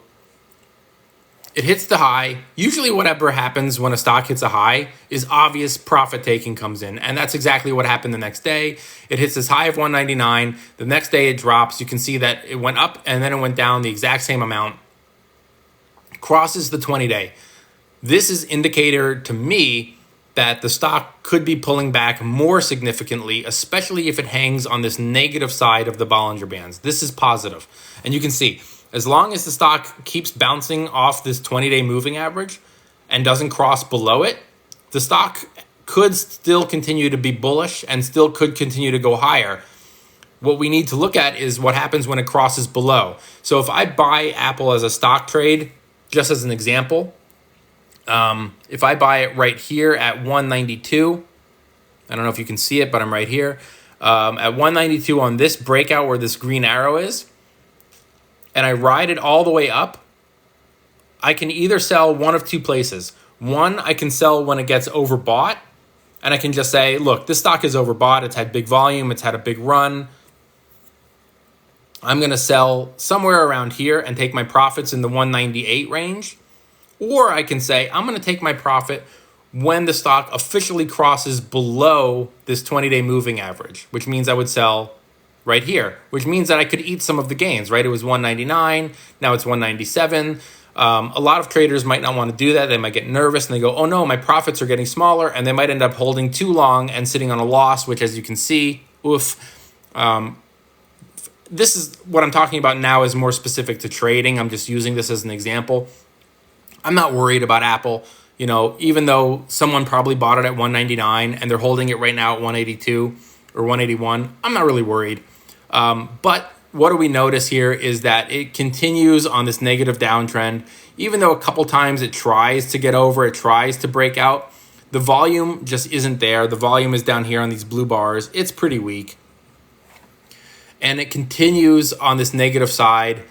it hits the high. Usually whatever happens when a stock hits a high is obvious profit taking comes in. And that's exactly what happened the next day. It hits this high of $199. The next day it drops. You can see that it went up and then it went down the exact same amount. Crosses the 20-day. This is indicator to me that the stock could be pulling back more significantly, especially if it hangs on this negative side of the Bollinger Bands. This is positive. And you can see, as long as the stock keeps bouncing off this 20-day moving average and doesn't cross below it, the stock could still continue to be bullish and still could continue to go higher. What we need to look at is what happens when it crosses below. So if I buy Apple as a stock trade, just as an example, if I buy it right here at 192, I don't know if you can see it, but I'm right here. At 192 on this breakout where this green arrow is, and I ride it all the way up, I can either sell one of two places. One, I can sell when it gets overbought, and I can just say, look, this stock is overbought. It's had big volume. It's had a big run. I'm going to sell somewhere around here and take my profits in the 198 range. Or I can say, I'm going to take my profit when the stock officially crosses below this 20-day moving average, which means I would sell right here, which means that I could eat some of the gains, right? It was 199, now it's 197. A lot of traders might not want to do that. They might get nervous and they go, oh no, my profits are getting smaller, and they might end up holding too long and sitting on a loss, which as you can see, oof. This is what I'm talking about now is more specific to trading. I'm just using this as an example. I'm not worried about Apple, even though someone probably bought it at 199 and they're holding it right now at 182 or 181. I'm not really worried. But what do we notice here is that it continues on this negative downtrend. Even though a couple times it tries to get over, it tries to break out, the volume just isn't there. The volume is down here on these blue bars. It's pretty weak. And it continues on this negative side.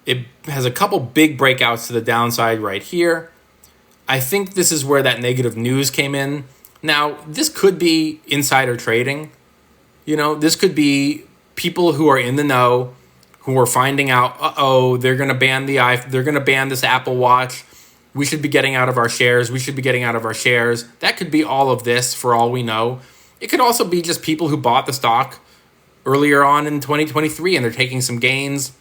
It has a couple big breakouts to the downside right here. I think this is where that negative news came in. Now, this could be insider trading. This could be people who are in the know, who are finding out, they're going to ban they're going to ban this Apple Watch. We should be getting out of our shares. That could be all of this for all we know. It could also be just people who bought the stock earlier on in 2023 and they're taking some gains.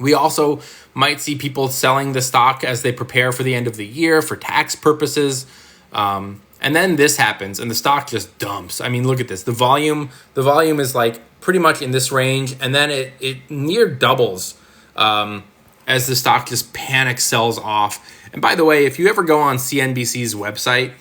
We also might see people selling the stock as they prepare for the end of the year for tax purposes. And then this happens and the stock just dumps. I mean, look at this. The volume is like pretty much in this range. And then it near doubles as the stock just panic sells off. And by the way, if you ever go on CNBC's website,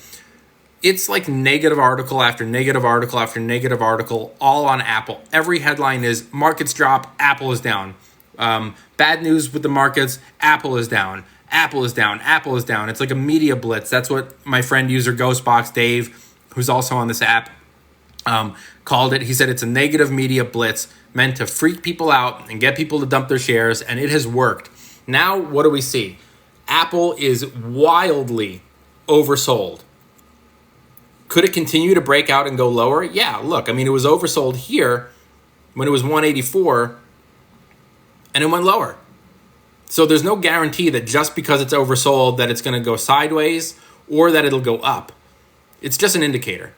it's like negative article after negative article after negative article, all on Apple. Every headline is markets drop, Apple is down. Bad news with the markets, Apple is down. Apple is down. Apple is down. It's like a media blitz. That's what my friend user Ghostbox Dave, who's also on this app, called it. He said it's a negative media blitz meant to freak people out and get people to dump their shares, and it has worked. Now, what do we see? Apple is wildly oversold. Could it continue to break out and go lower? Yeah, look, I mean, it was oversold here, when it was 184 and it went lower. So there's no guarantee that just because it's oversold that it's going to go sideways or that it'll go up. It's just an indicator.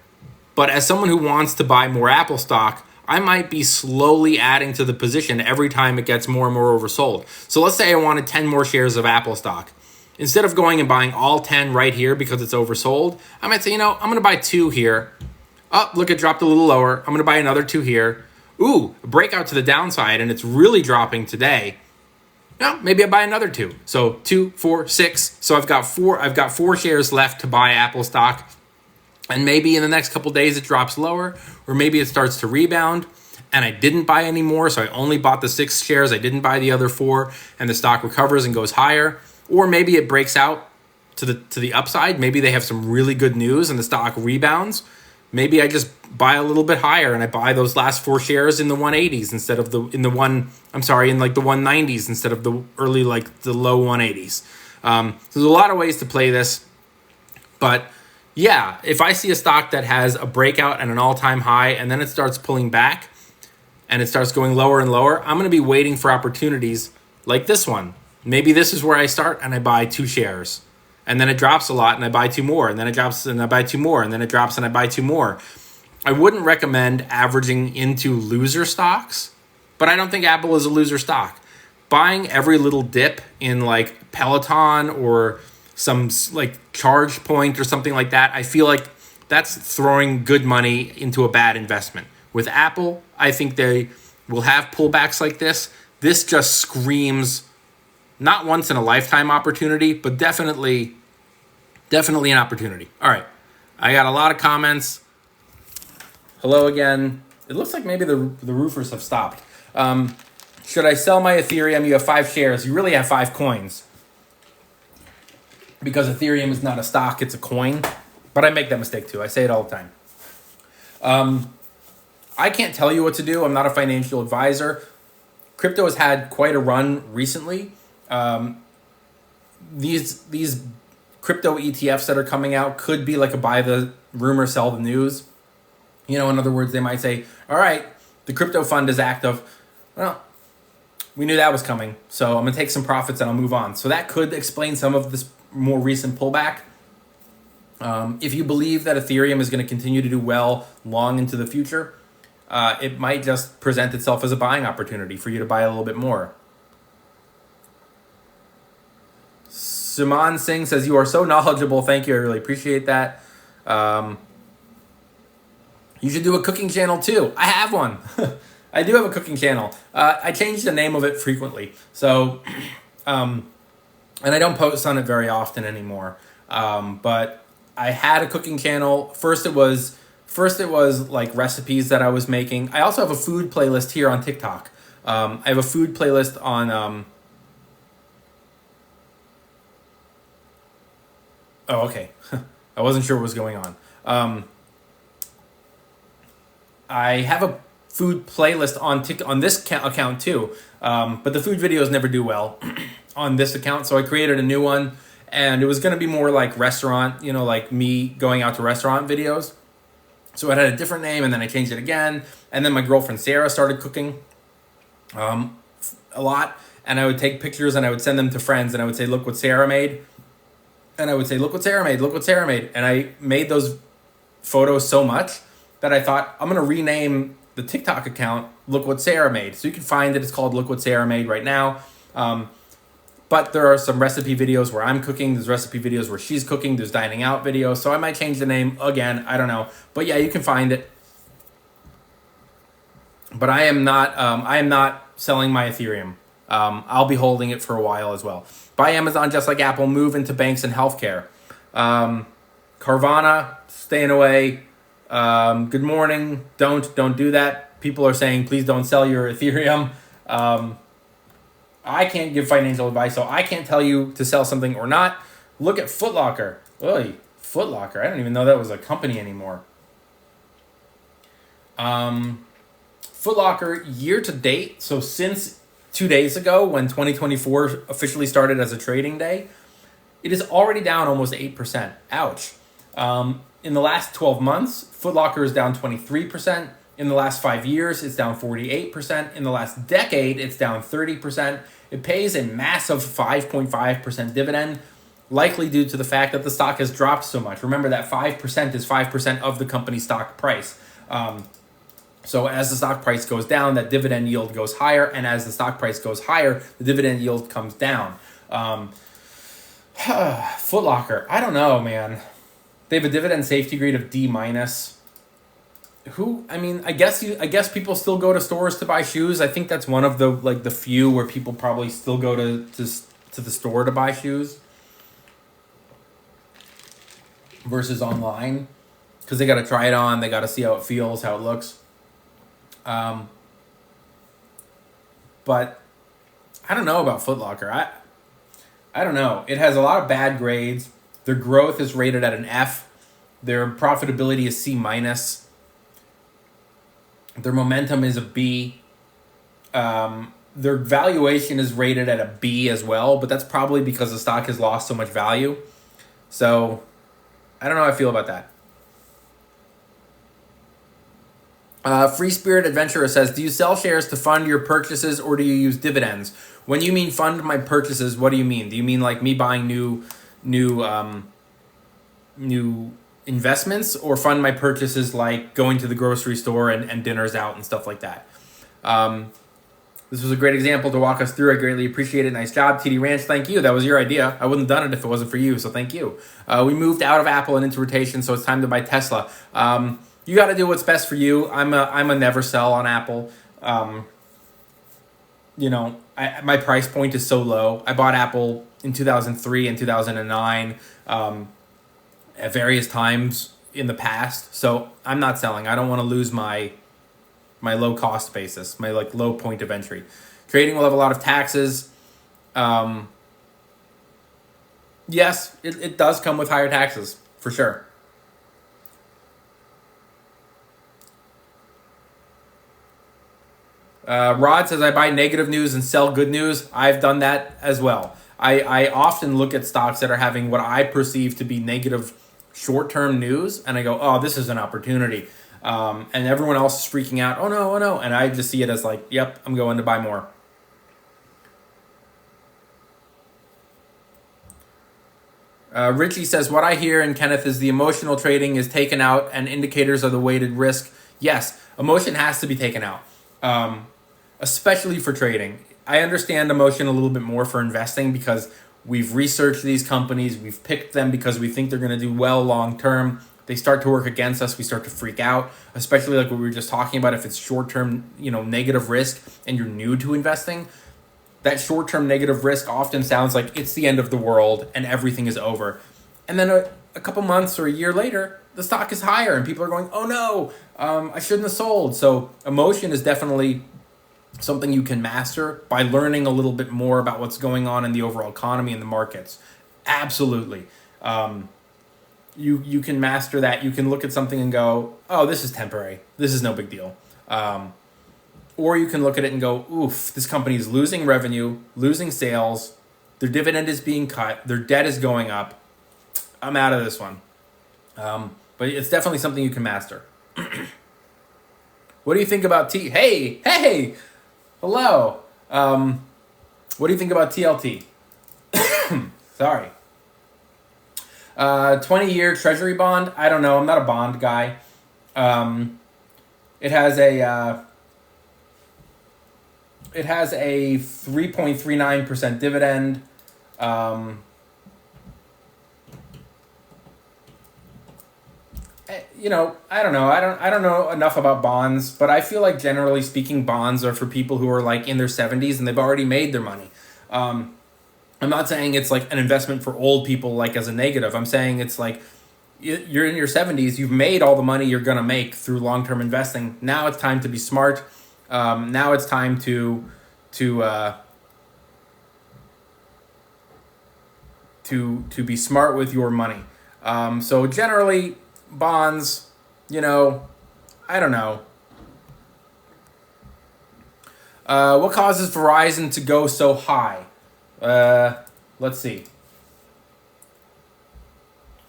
But as someone who wants to buy more Apple stock, I might be slowly adding to the position every time it gets more and more oversold. So let's say I wanted 10 more shares of Apple stock. Instead of going and buying all 10 right here because it's oversold, I might say, I'm going to buy 2 here. Oh, look, it dropped a little lower. I'm going to buy another 2 here. Ooh, a breakout to the downside, and it's really dropping today. Maybe I buy another 2. So 2, 4, 6. So I've got 4 shares left to buy Apple stock. And maybe in the next couple days it drops lower, or maybe it starts to rebound. And I didn't buy any more, so I only bought the 6 shares. I didn't buy the other 4, and the stock recovers and goes higher. Or maybe it breaks out to the upside. Maybe they have some really good news and the stock rebounds. Maybe I just buy a little bit higher and I buy those last 4 shares in the 180s instead of in the 190s instead of the early, the low 180s. There's a lot of ways to play this. But yeah, if I see a stock that has a breakout and an all-time high and then it starts pulling back and it starts going lower and lower, I'm going to be waiting for opportunities like this one. Maybe this is where I start and I buy 2 shares. And then it drops a lot and I buy 2 more. And then it drops and I buy 2 more. And then it drops and I buy 2 more. I wouldn't recommend averaging into loser stocks, but I don't think Apple is a loser stock. Buying every little dip in Peloton or some Charge Point or something like that, I feel like that's throwing good money into a bad investment. With Apple, I think they will have pullbacks like this. This just screams not once in a lifetime opportunity, but definitely an opportunity. All right. I got a lot of comments. Hello again. It looks like maybe the roofers have stopped. Should I sell my Ethereum? You have 5 shares. You really have 5 coins. Because Ethereum is not a stock, it's a coin. But I make that mistake too. I say it all the time. I can't tell you what to do. I'm not a financial advisor. Crypto has had quite a run recently. These crypto ETFs that are coming out could be like a buy the rumor, sell the news. In other words, they might say, all right, the crypto fund is active. Well, we knew that was coming, so I'm going to take some profits and I'll move on. So that could explain some of this more recent pullback. If you believe that Ethereum is going to continue to do well long into the future, it might just present itself as a buying opportunity for you to buy a little bit more. Suman Singh says, you are so knowledgeable. Thank you. I really appreciate that. You should do a cooking channel too. I have one. I do have a cooking channel. I change the name of it frequently. So, and I don't post on it very often anymore. But I had a cooking channel. First it was like recipes that I was making. I also have a food playlist here on TikTok. I have a food playlist on... Oh, okay. I wasn't sure what was going on. I have a food playlist on this account too, but the food videos never do well on this account, so I created a new one, and it was going to be more like restaurant, like me going out to restaurant videos. So it had a different name, and then I changed it again, and then my girlfriend Sarah started cooking a lot, and I would take pictures and I would send them to friends, and I would say, look what Sarah made. And I would say, look what Sarah made, look what Sarah made. And I made those photos so much that I thought, I'm going to rename the TikTok account Look What Sarah Made. So you can find that it's called Look What Sarah Made right now. But there are some recipe videos where I'm cooking. There's recipe videos where she's cooking. There's dining out videos. So I might change the name again. I don't know. But yeah, you can find it. But I am not selling my Ethereum. I'll be holding it for a while as well. Buy Amazon just like Apple. Move into banks and healthcare. Carvana, staying away. Good morning. Don't do that. People are saying, please don't sell your Ethereum. I can't give financial advice, so I can't tell you to sell something or not. Look at Foot Locker. Oy, Foot Locker. I don't even know that was a company anymore. Foot Locker year to date, so since 2 days ago when 2024 officially started as a trading day, it is already down almost 8%. Ouch. In the last 12 months, Foot Locker is down 23%. In the last 5 years, it's down 48%. In the last decade, it's down 30%. It pays a massive 5.5% dividend, likely due to the fact that the stock has dropped so much. Remember that 5% is 5% of the company's stock price. So as the stock price goes down, that dividend yield goes higher, and as the stock price goes higher, the dividend yield comes down. Foot Locker, I don't know, man. They have a dividend safety grade of D-. I guess people still go to stores to buy shoes. I think that's one of the few where people probably still go to the store to buy shoes versus online, because they got to try it on, they got to see how it feels, how it looks. But I don't know about Foot Locker. I don't know. It has a lot of bad grades. Their growth is rated at an F. Their profitability is C-. Their momentum is a B. Their valuation is rated at a B as well, but that's probably because the stock has lost so much value. So I don't know how I feel about that. Free Spirit Adventurer says, do you sell shares to fund your purchases or do you use dividends? When you mean fund my purchases, what do you mean? Do you mean like me buying new investments, or fund my purchases like going to the grocery store and dinners out and stuff like that? This was a great example to walk us through. I greatly appreciate it. Nice job, TD Ranch. Thank you. That was your idea. I wouldn't have done it if it wasn't for you, so thank you. We moved out of Apple and into rotation, so it's time to buy Tesla. You got to do what's best for you. I'm a never sell on Apple. My price point is so low. I bought Apple in 2003 and 2009 at various times in the past. So I'm not selling. I don't want to lose my low cost basis, my low point of entry. Trading will have a lot of taxes. Yes, it does come with higher taxes for sure. Rod says, I buy negative news and sell good news. I've done that as well. I often look at stocks that are having what I perceive to be negative short-term news, and I go, oh, this is an opportunity. And everyone else is freaking out, oh no. And I just see it as like, yep, I'm going to buy more. Richie says, what I hear, and Kenneth, is the emotional trading is taken out and indicators of the weighted risk. Yes, emotion has to be taken out. Especially for trading. I understand emotion a little bit more for investing because we've researched these companies, we've picked them because we think they're going to do well long term. They start to work against us, we start to freak out, especially like what we were just talking about. If it's short-term, negative risk and you're new to investing, that short-term negative risk often sounds like it's the end of the world and everything is over. And then a couple months or a year later, the stock is higher and people are going, oh no, I shouldn't have sold. So emotion is definitely something you can master by learning a little bit more about what's going on in the overall economy and the markets. Absolutely. You can master that. You can look at something and go, oh, this is temporary. This is no big deal. Or you can look at it and go, oof, this company is losing revenue, losing sales, their dividend is being cut, their debt is going up. I'm out of this one. But it's definitely something you can master. What do you think about Hey! Hello. What do you think about TLT? Sorry. 20-year treasury bond. I don't know. I'm not a bond guy. It has a 3.39% dividend. I don't know. I don't know enough about bonds, but I feel like generally speaking, bonds are for people who are like in their 70s and they've already made their money. I'm not saying it's like an investment for old people, like as a negative. I'm saying it's like you're in your 70s, you've made all the money you're going to make through long-term investing. Now it's time to be smart. Now it's time to be smart with your money. So generally, bonds, I don't know. What causes Verizon to go so high? Let's see.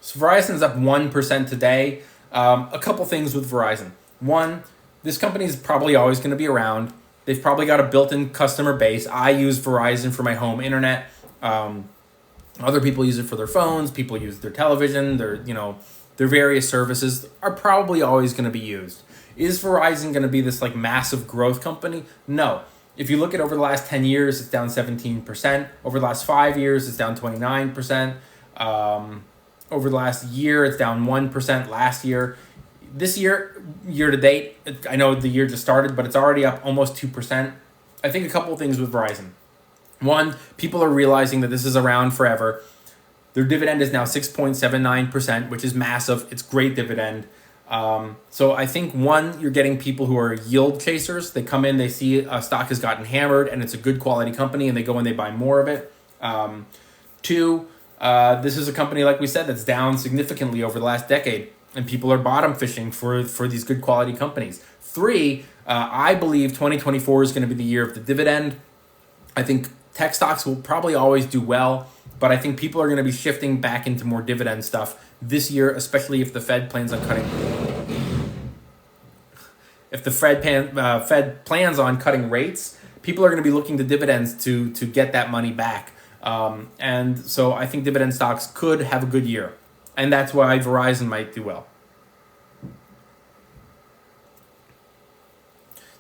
So Verizon's up 1% today. A couple things with Verizon. One, this company is probably always going to be around. They've probably got a built-in customer base. I use Verizon for my home internet. Other people use it for their phones. People use their television. Their various services are probably always going to be used. Is Verizon going to be this like massive growth company? No. If you look at over the last 10 years, it's down 17%. Over the last 5 years, it's down 29%. Over the last year, it's down 1% last year. This year to date, I know the year just started, but it's already up almost 2%. I think a couple of things with Verizon. One, people are realizing that this is around forever. Their dividend is now 6.79%, which is massive. It's great dividend. So I think, one, you're getting people who are yield chasers. They come in, they see a stock has gotten hammered and it's a good quality company, and they go and they buy more of it. Two, this is a company, like we said, that's down significantly over the last decade, and people are bottom fishing for these good quality companies. Three, I believe 2024 is going to be the year of the dividend. I think tech stocks will probably always do well, but I think people are going to be shifting back into more dividend stuff this year, especially if the Fed plans on cutting. If the Fed plans on cutting rates, people are going to be looking to dividends to get that money back. And so I think dividend stocks could have a good year. And that's why Verizon might do well.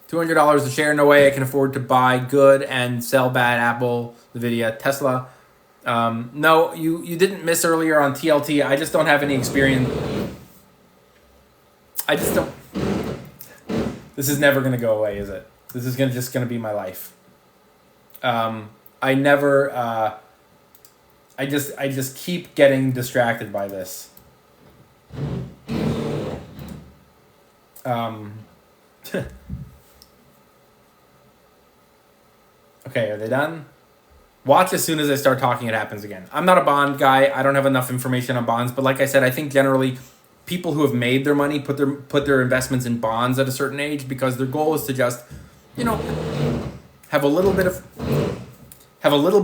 $200 a share, no way I can afford to buy good and sell bad. Apple, NVIDIA, Tesla. No, you didn't miss earlier on TLT. I just don't have any experience. I just don't. This is never going to go away, is it? This is just going to be my life. I never. I just keep getting distracted by this. Okay, are they done? Watch as soon as I start talking, it happens again. I'm not a bond guy. I don't have enough information on bonds, but like I said, I think generally people who have made their money put their investments in bonds at a certain age because their goal is to just, have a little bit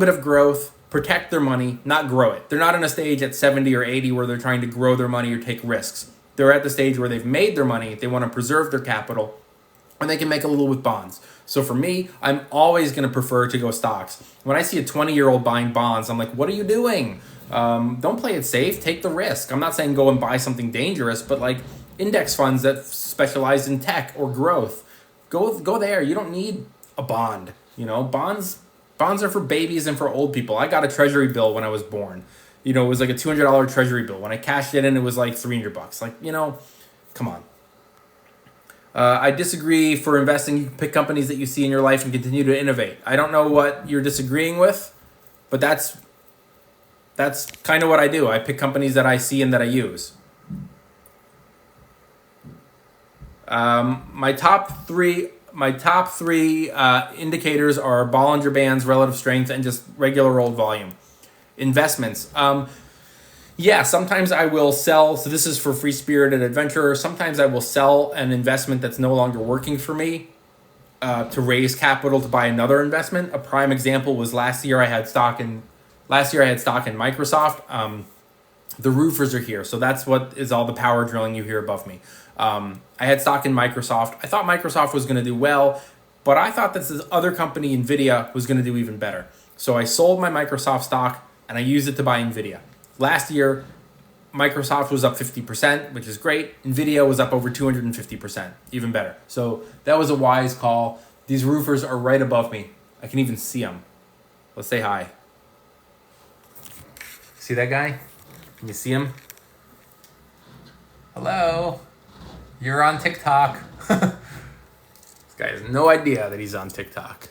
of growth, protect their money, not grow it. They're not in a stage at 70 or 80 where they're trying to grow their money or take risks. They're at the stage where they've made their money, they want to preserve their capital, and they can make a little with bonds. So for me, I'm always going to prefer to go stocks. When I see a 20-year-old buying bonds, I'm like, what are you doing? Don't play it safe. Take the risk. I'm not saying go and buy something dangerous, but like index funds that specialize in tech or growth, go there. You don't need a bond. Bonds are for babies and for old people. I got a treasury bill when I was born. It was like a $200 treasury bill. When I cashed it in, it was like $300. Like, come on. I disagree. For investing, you can pick companies that you see in your life and continue to innovate. I don't know what you're disagreeing with, but that's kind of what I do. I pick companies that I see and that I use. My top three indicators are Bollinger Bands, relative strength, and just regular old volume. Investments. Yeah, sometimes I will sell. So this is for free spirited adventurer. Sometimes I will sell an investment that's no longer working for me to raise capital to buy another investment. A prime example was last year I had stock in Microsoft. The roofers are here, so that's what is all the power drilling you hear above me. I had stock in Microsoft. I thought Microsoft was going to do well, but I thought this other company, NVIDIA, was going to do even better. So I sold my Microsoft stock and I used it to buy NVIDIA. Last year, Microsoft was up 50%, which is great. NVIDIA was up over 250%, even better. So that was a wise call. These roofers are right above me. I can even see them. Let's say hi. See that guy? Can you see him? Hello. You're on TikTok. This guy has no idea that he's on TikTok.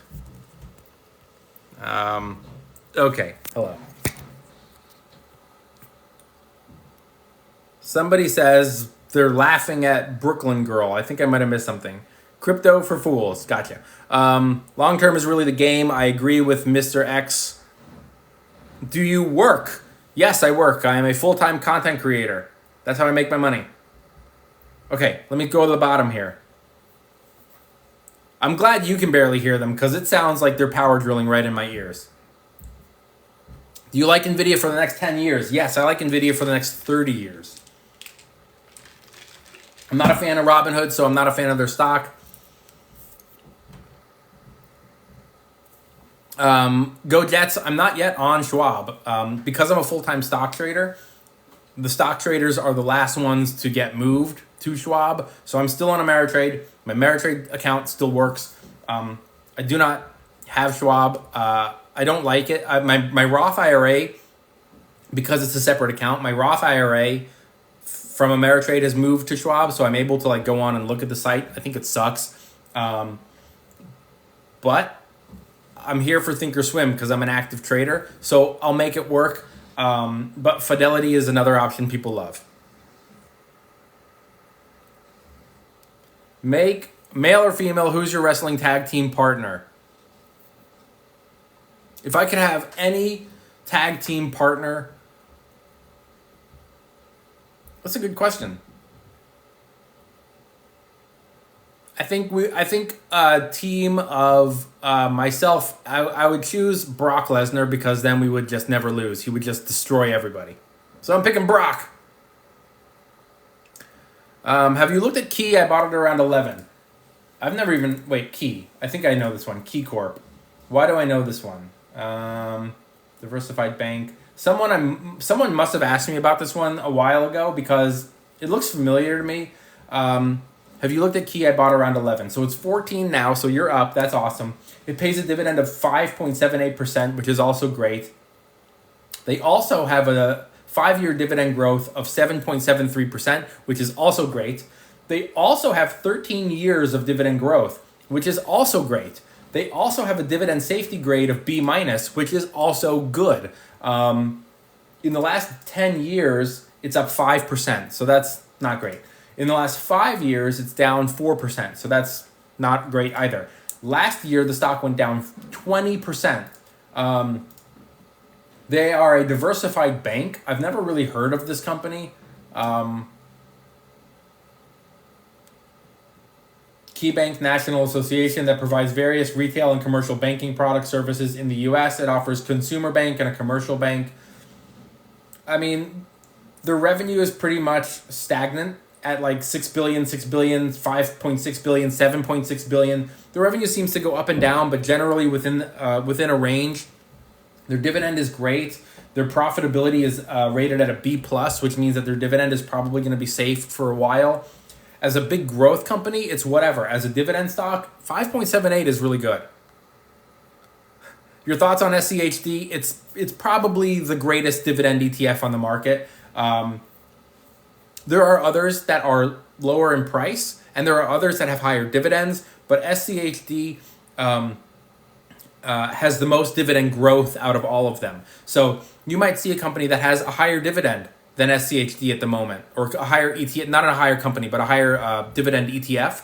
Okay. Hello. Somebody says they're laughing at Brooklyn Girl. I think I might have missed something. Crypto for fools. Gotcha. Long term is really the game. I agree with Mr. X. Do you work? Yes, I work. I am a full-time content creator. That's how I make my money. Okay, let me go to the bottom here. I'm glad you can barely hear them because it sounds like they're power drilling right in my ears. Do you like NVIDIA for the next 10 years? Yes, I like NVIDIA for the next 30 years. I'm not a fan of Robinhood, so I'm not a fan of their stock. Go Jets. I'm not yet on Schwab. Because I'm a full-time stock trader, the stock traders are the last ones to get moved to Schwab. So I'm still on Ameritrade. My Ameritrade account still works. I do not have Schwab. I don't like it. My Roth IRA, because it's a separate account, my Roth IRA from Ameritrade has moved to Schwab, so I'm able to like go on and look at the site. I think it sucks. But I'm here for Thinkorswim because I'm an active trader, so I'll make it work. But Fidelity is another option people love. Male or female, who's your wrestling tag team partner? If I could have any tag team partner, that's a good question. I think a team of myself, I would choose Brock Lesnar because then we would just never lose. He would just destroy everybody. So I'm picking Brock. Have you looked at Key? I bought it around 11. I've never even... Wait, Key. I think I know this one. Key Corp. Why do I know this one? Diversified Bank. Someone must have asked me about this one a while ago because it looks familiar to me. Have you looked at Key? I bought around 11. So it's 14 now, so you're up. That's awesome. It pays a dividend of 5.78%, which is also great. They also have a 5-year dividend growth of 7.73%, which is also great. They also have 13 years of dividend growth, which is also great. They also have a dividend safety grade of B-, which is also good. In the last 10 years, it's up 5%, so that's not great. In the last 5 years, it's down 4%, so that's not great either. Last year, the stock went down 20%. They are a diversified bank. I've never really heard of this company. KeyBank National Association that provides various retail and commercial banking product services in the U.S. It offers consumer bank and a commercial bank. I mean, the revenue is pretty much stagnant at like 6 billion, 6 billion, 5.6 billion, 7.6 billion. The revenue seems to go up and down, but generally within a range. Their dividend is great. Their profitability is rated at a B+, which means that their dividend is probably going to be safe for a while. As a big growth company, it's whatever. As a dividend stock, 5.78 is really good. Your thoughts on SCHD? It's probably the greatest dividend ETF on the market. There are others that are lower in price, and there are others that have higher dividends, but SCHD has the most dividend growth out of all of them. So you might see a company that has a higher dividend than SCHD at the moment, or a higher ETF, not a higher company, but a higher dividend ETF.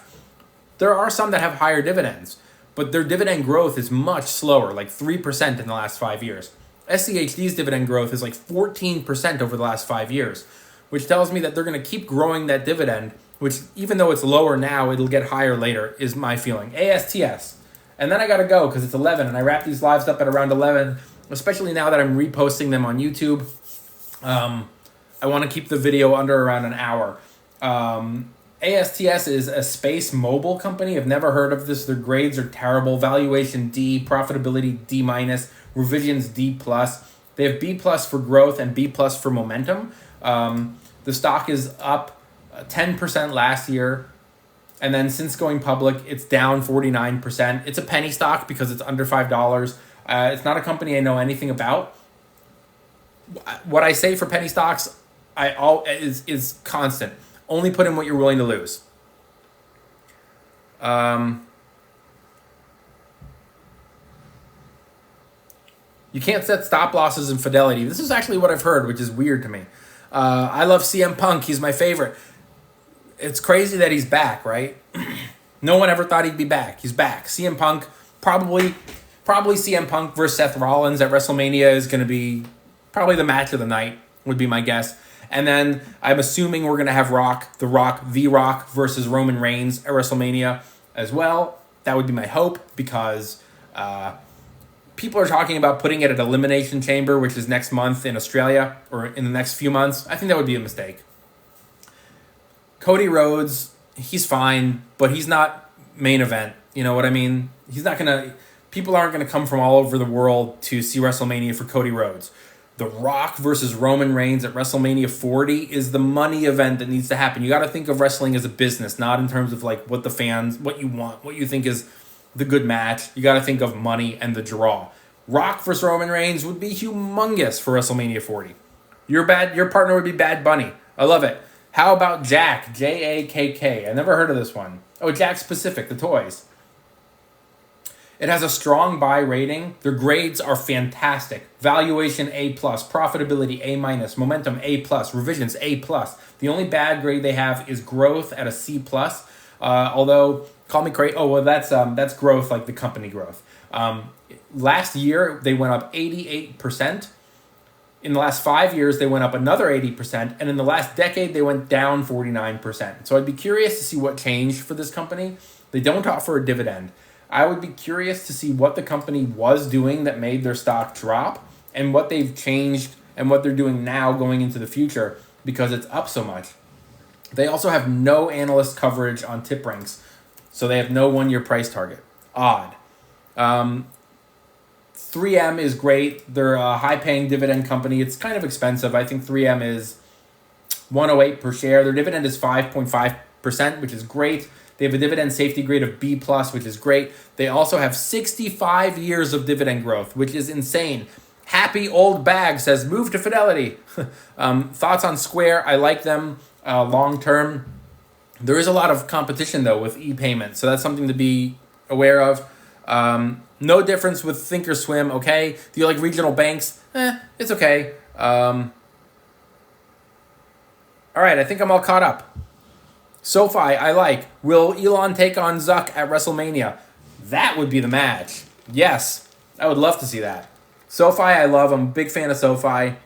There are some that have higher dividends, but their dividend growth is much slower, like 3% in the last 5 years. SCHD's dividend growth is like 14% over the last 5 years, which tells me that they're going to keep growing that dividend, which even though it's lower now, it'll get higher later, is my feeling. ASTS. And then I got to go because it's 11, and I wrap these lives up at around 11, especially now that I'm reposting them on YouTube. I want to keep the video under around an hour. ASTS is a space mobile company. I've never heard of this. Their grades are terrible. Valuation D, profitability D-, revisions D+. They have B+ for growth and B+ for momentum. The stock is up 10% last year. And then since going public, it's down 49%. It's a penny stock because it's under $5. It's not a company I know anything about. What I say for penny stocks is constant. Only put in what you're willing to lose. You can't set stop losses in Fidelity. This is actually what I've heard, which is weird to me. I love CM Punk. He's my favorite. It's crazy that he's back, right? No one ever thought he'd be back. He's back. CM Punk, probably CM Punk versus Seth Rollins at WrestleMania is going to be probably the match of the night, would be my guess. And then I'm assuming we're going to have The Rock versus Roman Reigns at WrestleMania as well. That would be my hope because people are talking about putting it at Elimination Chamber, which is next month in Australia or in the next few months. I think that would be a mistake. Cody Rhodes, he's fine, but he's not main event. You know what I mean? He's not going to... people aren't going to come from all over the world to see WrestleMania for Cody Rhodes. The Rock versus Roman Reigns at WrestleMania 40 is the money event that needs to happen. You got to think of wrestling as a business, not in terms of like what the fans, what you want, what you think is the good match. You got to think of money and the draw. Rock versus Roman Reigns would be humongous for WrestleMania 40. Your partner would be Bad Bunny. I love it. How about Jack? Jakk. I never heard of this one. Oh, Jack Specific, the toys. It has a strong buy rating. Their grades are fantastic. Valuation A+, profitability A-, momentum A+, revisions A+. The only bad grade they have is growth at a C+. Although, call me crazy. Oh, well, that's growth, like the company growth. Last year, they went up 88%. In the last 5 years, they went up another 80%. And in the last decade, they went down 49%. So I'd be curious to see what changed for this company. They don't offer a dividend. I would be curious to see what the company was doing that made their stock drop and what they've changed and what they're doing now going into the future because it's up so much. They also have no analyst coverage on tip ranks, so they have no one-year price target. Odd. 3M is great. They're a high-paying dividend company. It's kind of expensive. I think 3M is $108 per share. Their dividend is 5.5%, which is great. They have a dividend safety grade of B+, which is great. They also have 65 years of dividend growth, which is insane. Happy Old Bag says, move to Fidelity. Thoughts on Square? I like them long term. There is a lot of competition, though, with e-payment, so that's something to be aware of. No difference with Thinkorswim, okay? Do you like regional banks? It's okay. All right, I think I'm all caught up. SoFi, I like. Will Elon take on Zuck at WrestleMania? That would be the match. Yes, I would love to see that. SoFi, I love. I'm a big fan of SoFi.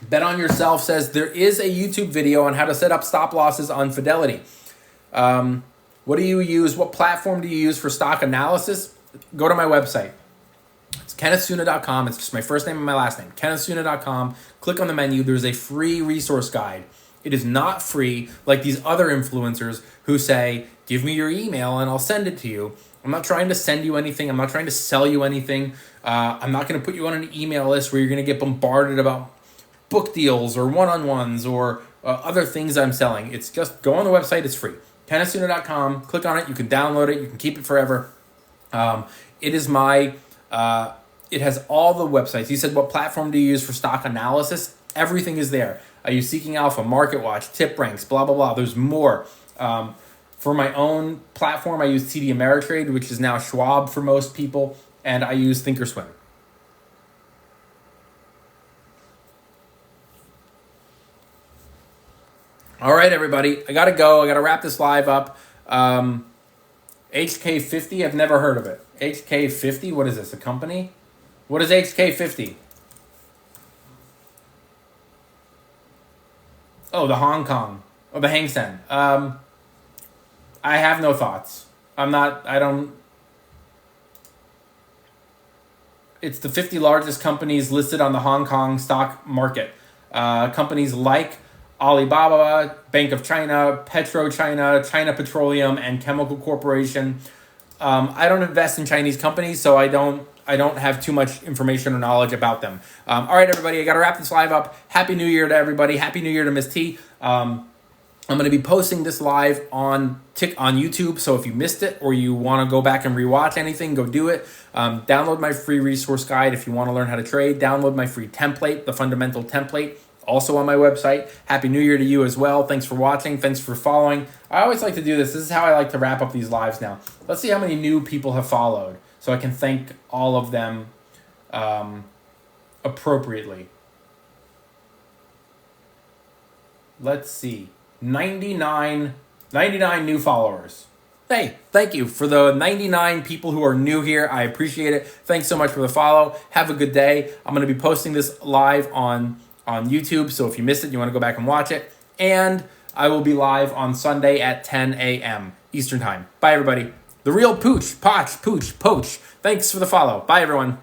Bet on Yourself says there is a YouTube video on how to set up stop losses on Fidelity. What do you use? What platform do you use for stock analysis? Go to my website. It's kennethsuna.com. It's just my first name and my last name. kennethsuna.com. Click on the menu. There's a free resource guide. It is not free like these other influencers who say, give me your email and I'll send it to you. I'm not trying to send you anything. I'm not trying to sell you anything. I'm not going to put you on an email list where you're going to get bombarded about book deals or one-on-ones or other things I'm selling. It's just go on the website. It's free. kennethsuna.com. Click on it. You can download it. You can keep it forever. It is my... it has all the websites. You said, what platform do you use for stock analysis? Everything is there. I use Seeking Alpha, MarketWatch, Tip Ranks, blah, blah, blah. There's more. For my own platform, I use TD Ameritrade, which is now Schwab for most people, and I use Thinkorswim. All right, everybody. I got to go. I got to wrap this live up. HK50, I've never heard of it. HK50, what is this, a company? What is HK50? Oh, the Hong Kong. Oh, the Hang Seng. I have no thoughts. It's the 50 largest companies listed on the Hong Kong stock market. Companies like Alibaba, Bank of China, PetroChina, China Petroleum, and Chemical Corporation. I don't invest in Chinese companies, so I don't have too much information or knowledge about them. All right, everybody, I got to wrap this live up. Happy New Year to everybody. Happy New Year to Miss T. I'm going to be posting this live on YouTube, so if you missed it or you want to go back and rewatch anything, go do it. Download my free resource guide if you want to learn how to trade. Download my free template, the fundamental template, also on my website. Happy New Year to you as well. Thanks for watching. Thanks for following. I always like to do this. This is how I like to wrap up these lives now. Let's see how many new people have followed so I can thank all of them appropriately. Let's see. 99 new followers. Hey, thank you for the 99 people who are new here. I appreciate it. Thanks so much for the follow. Have a good day. I'm going to be posting this live on YouTube, so if you missed it, you want to go back and watch it. And I will be live on Sunday at 10 a.m. Eastern Time. Bye, everybody. The real Pooch, Poch, Pooch, Poach. Thanks for the follow. Bye, everyone.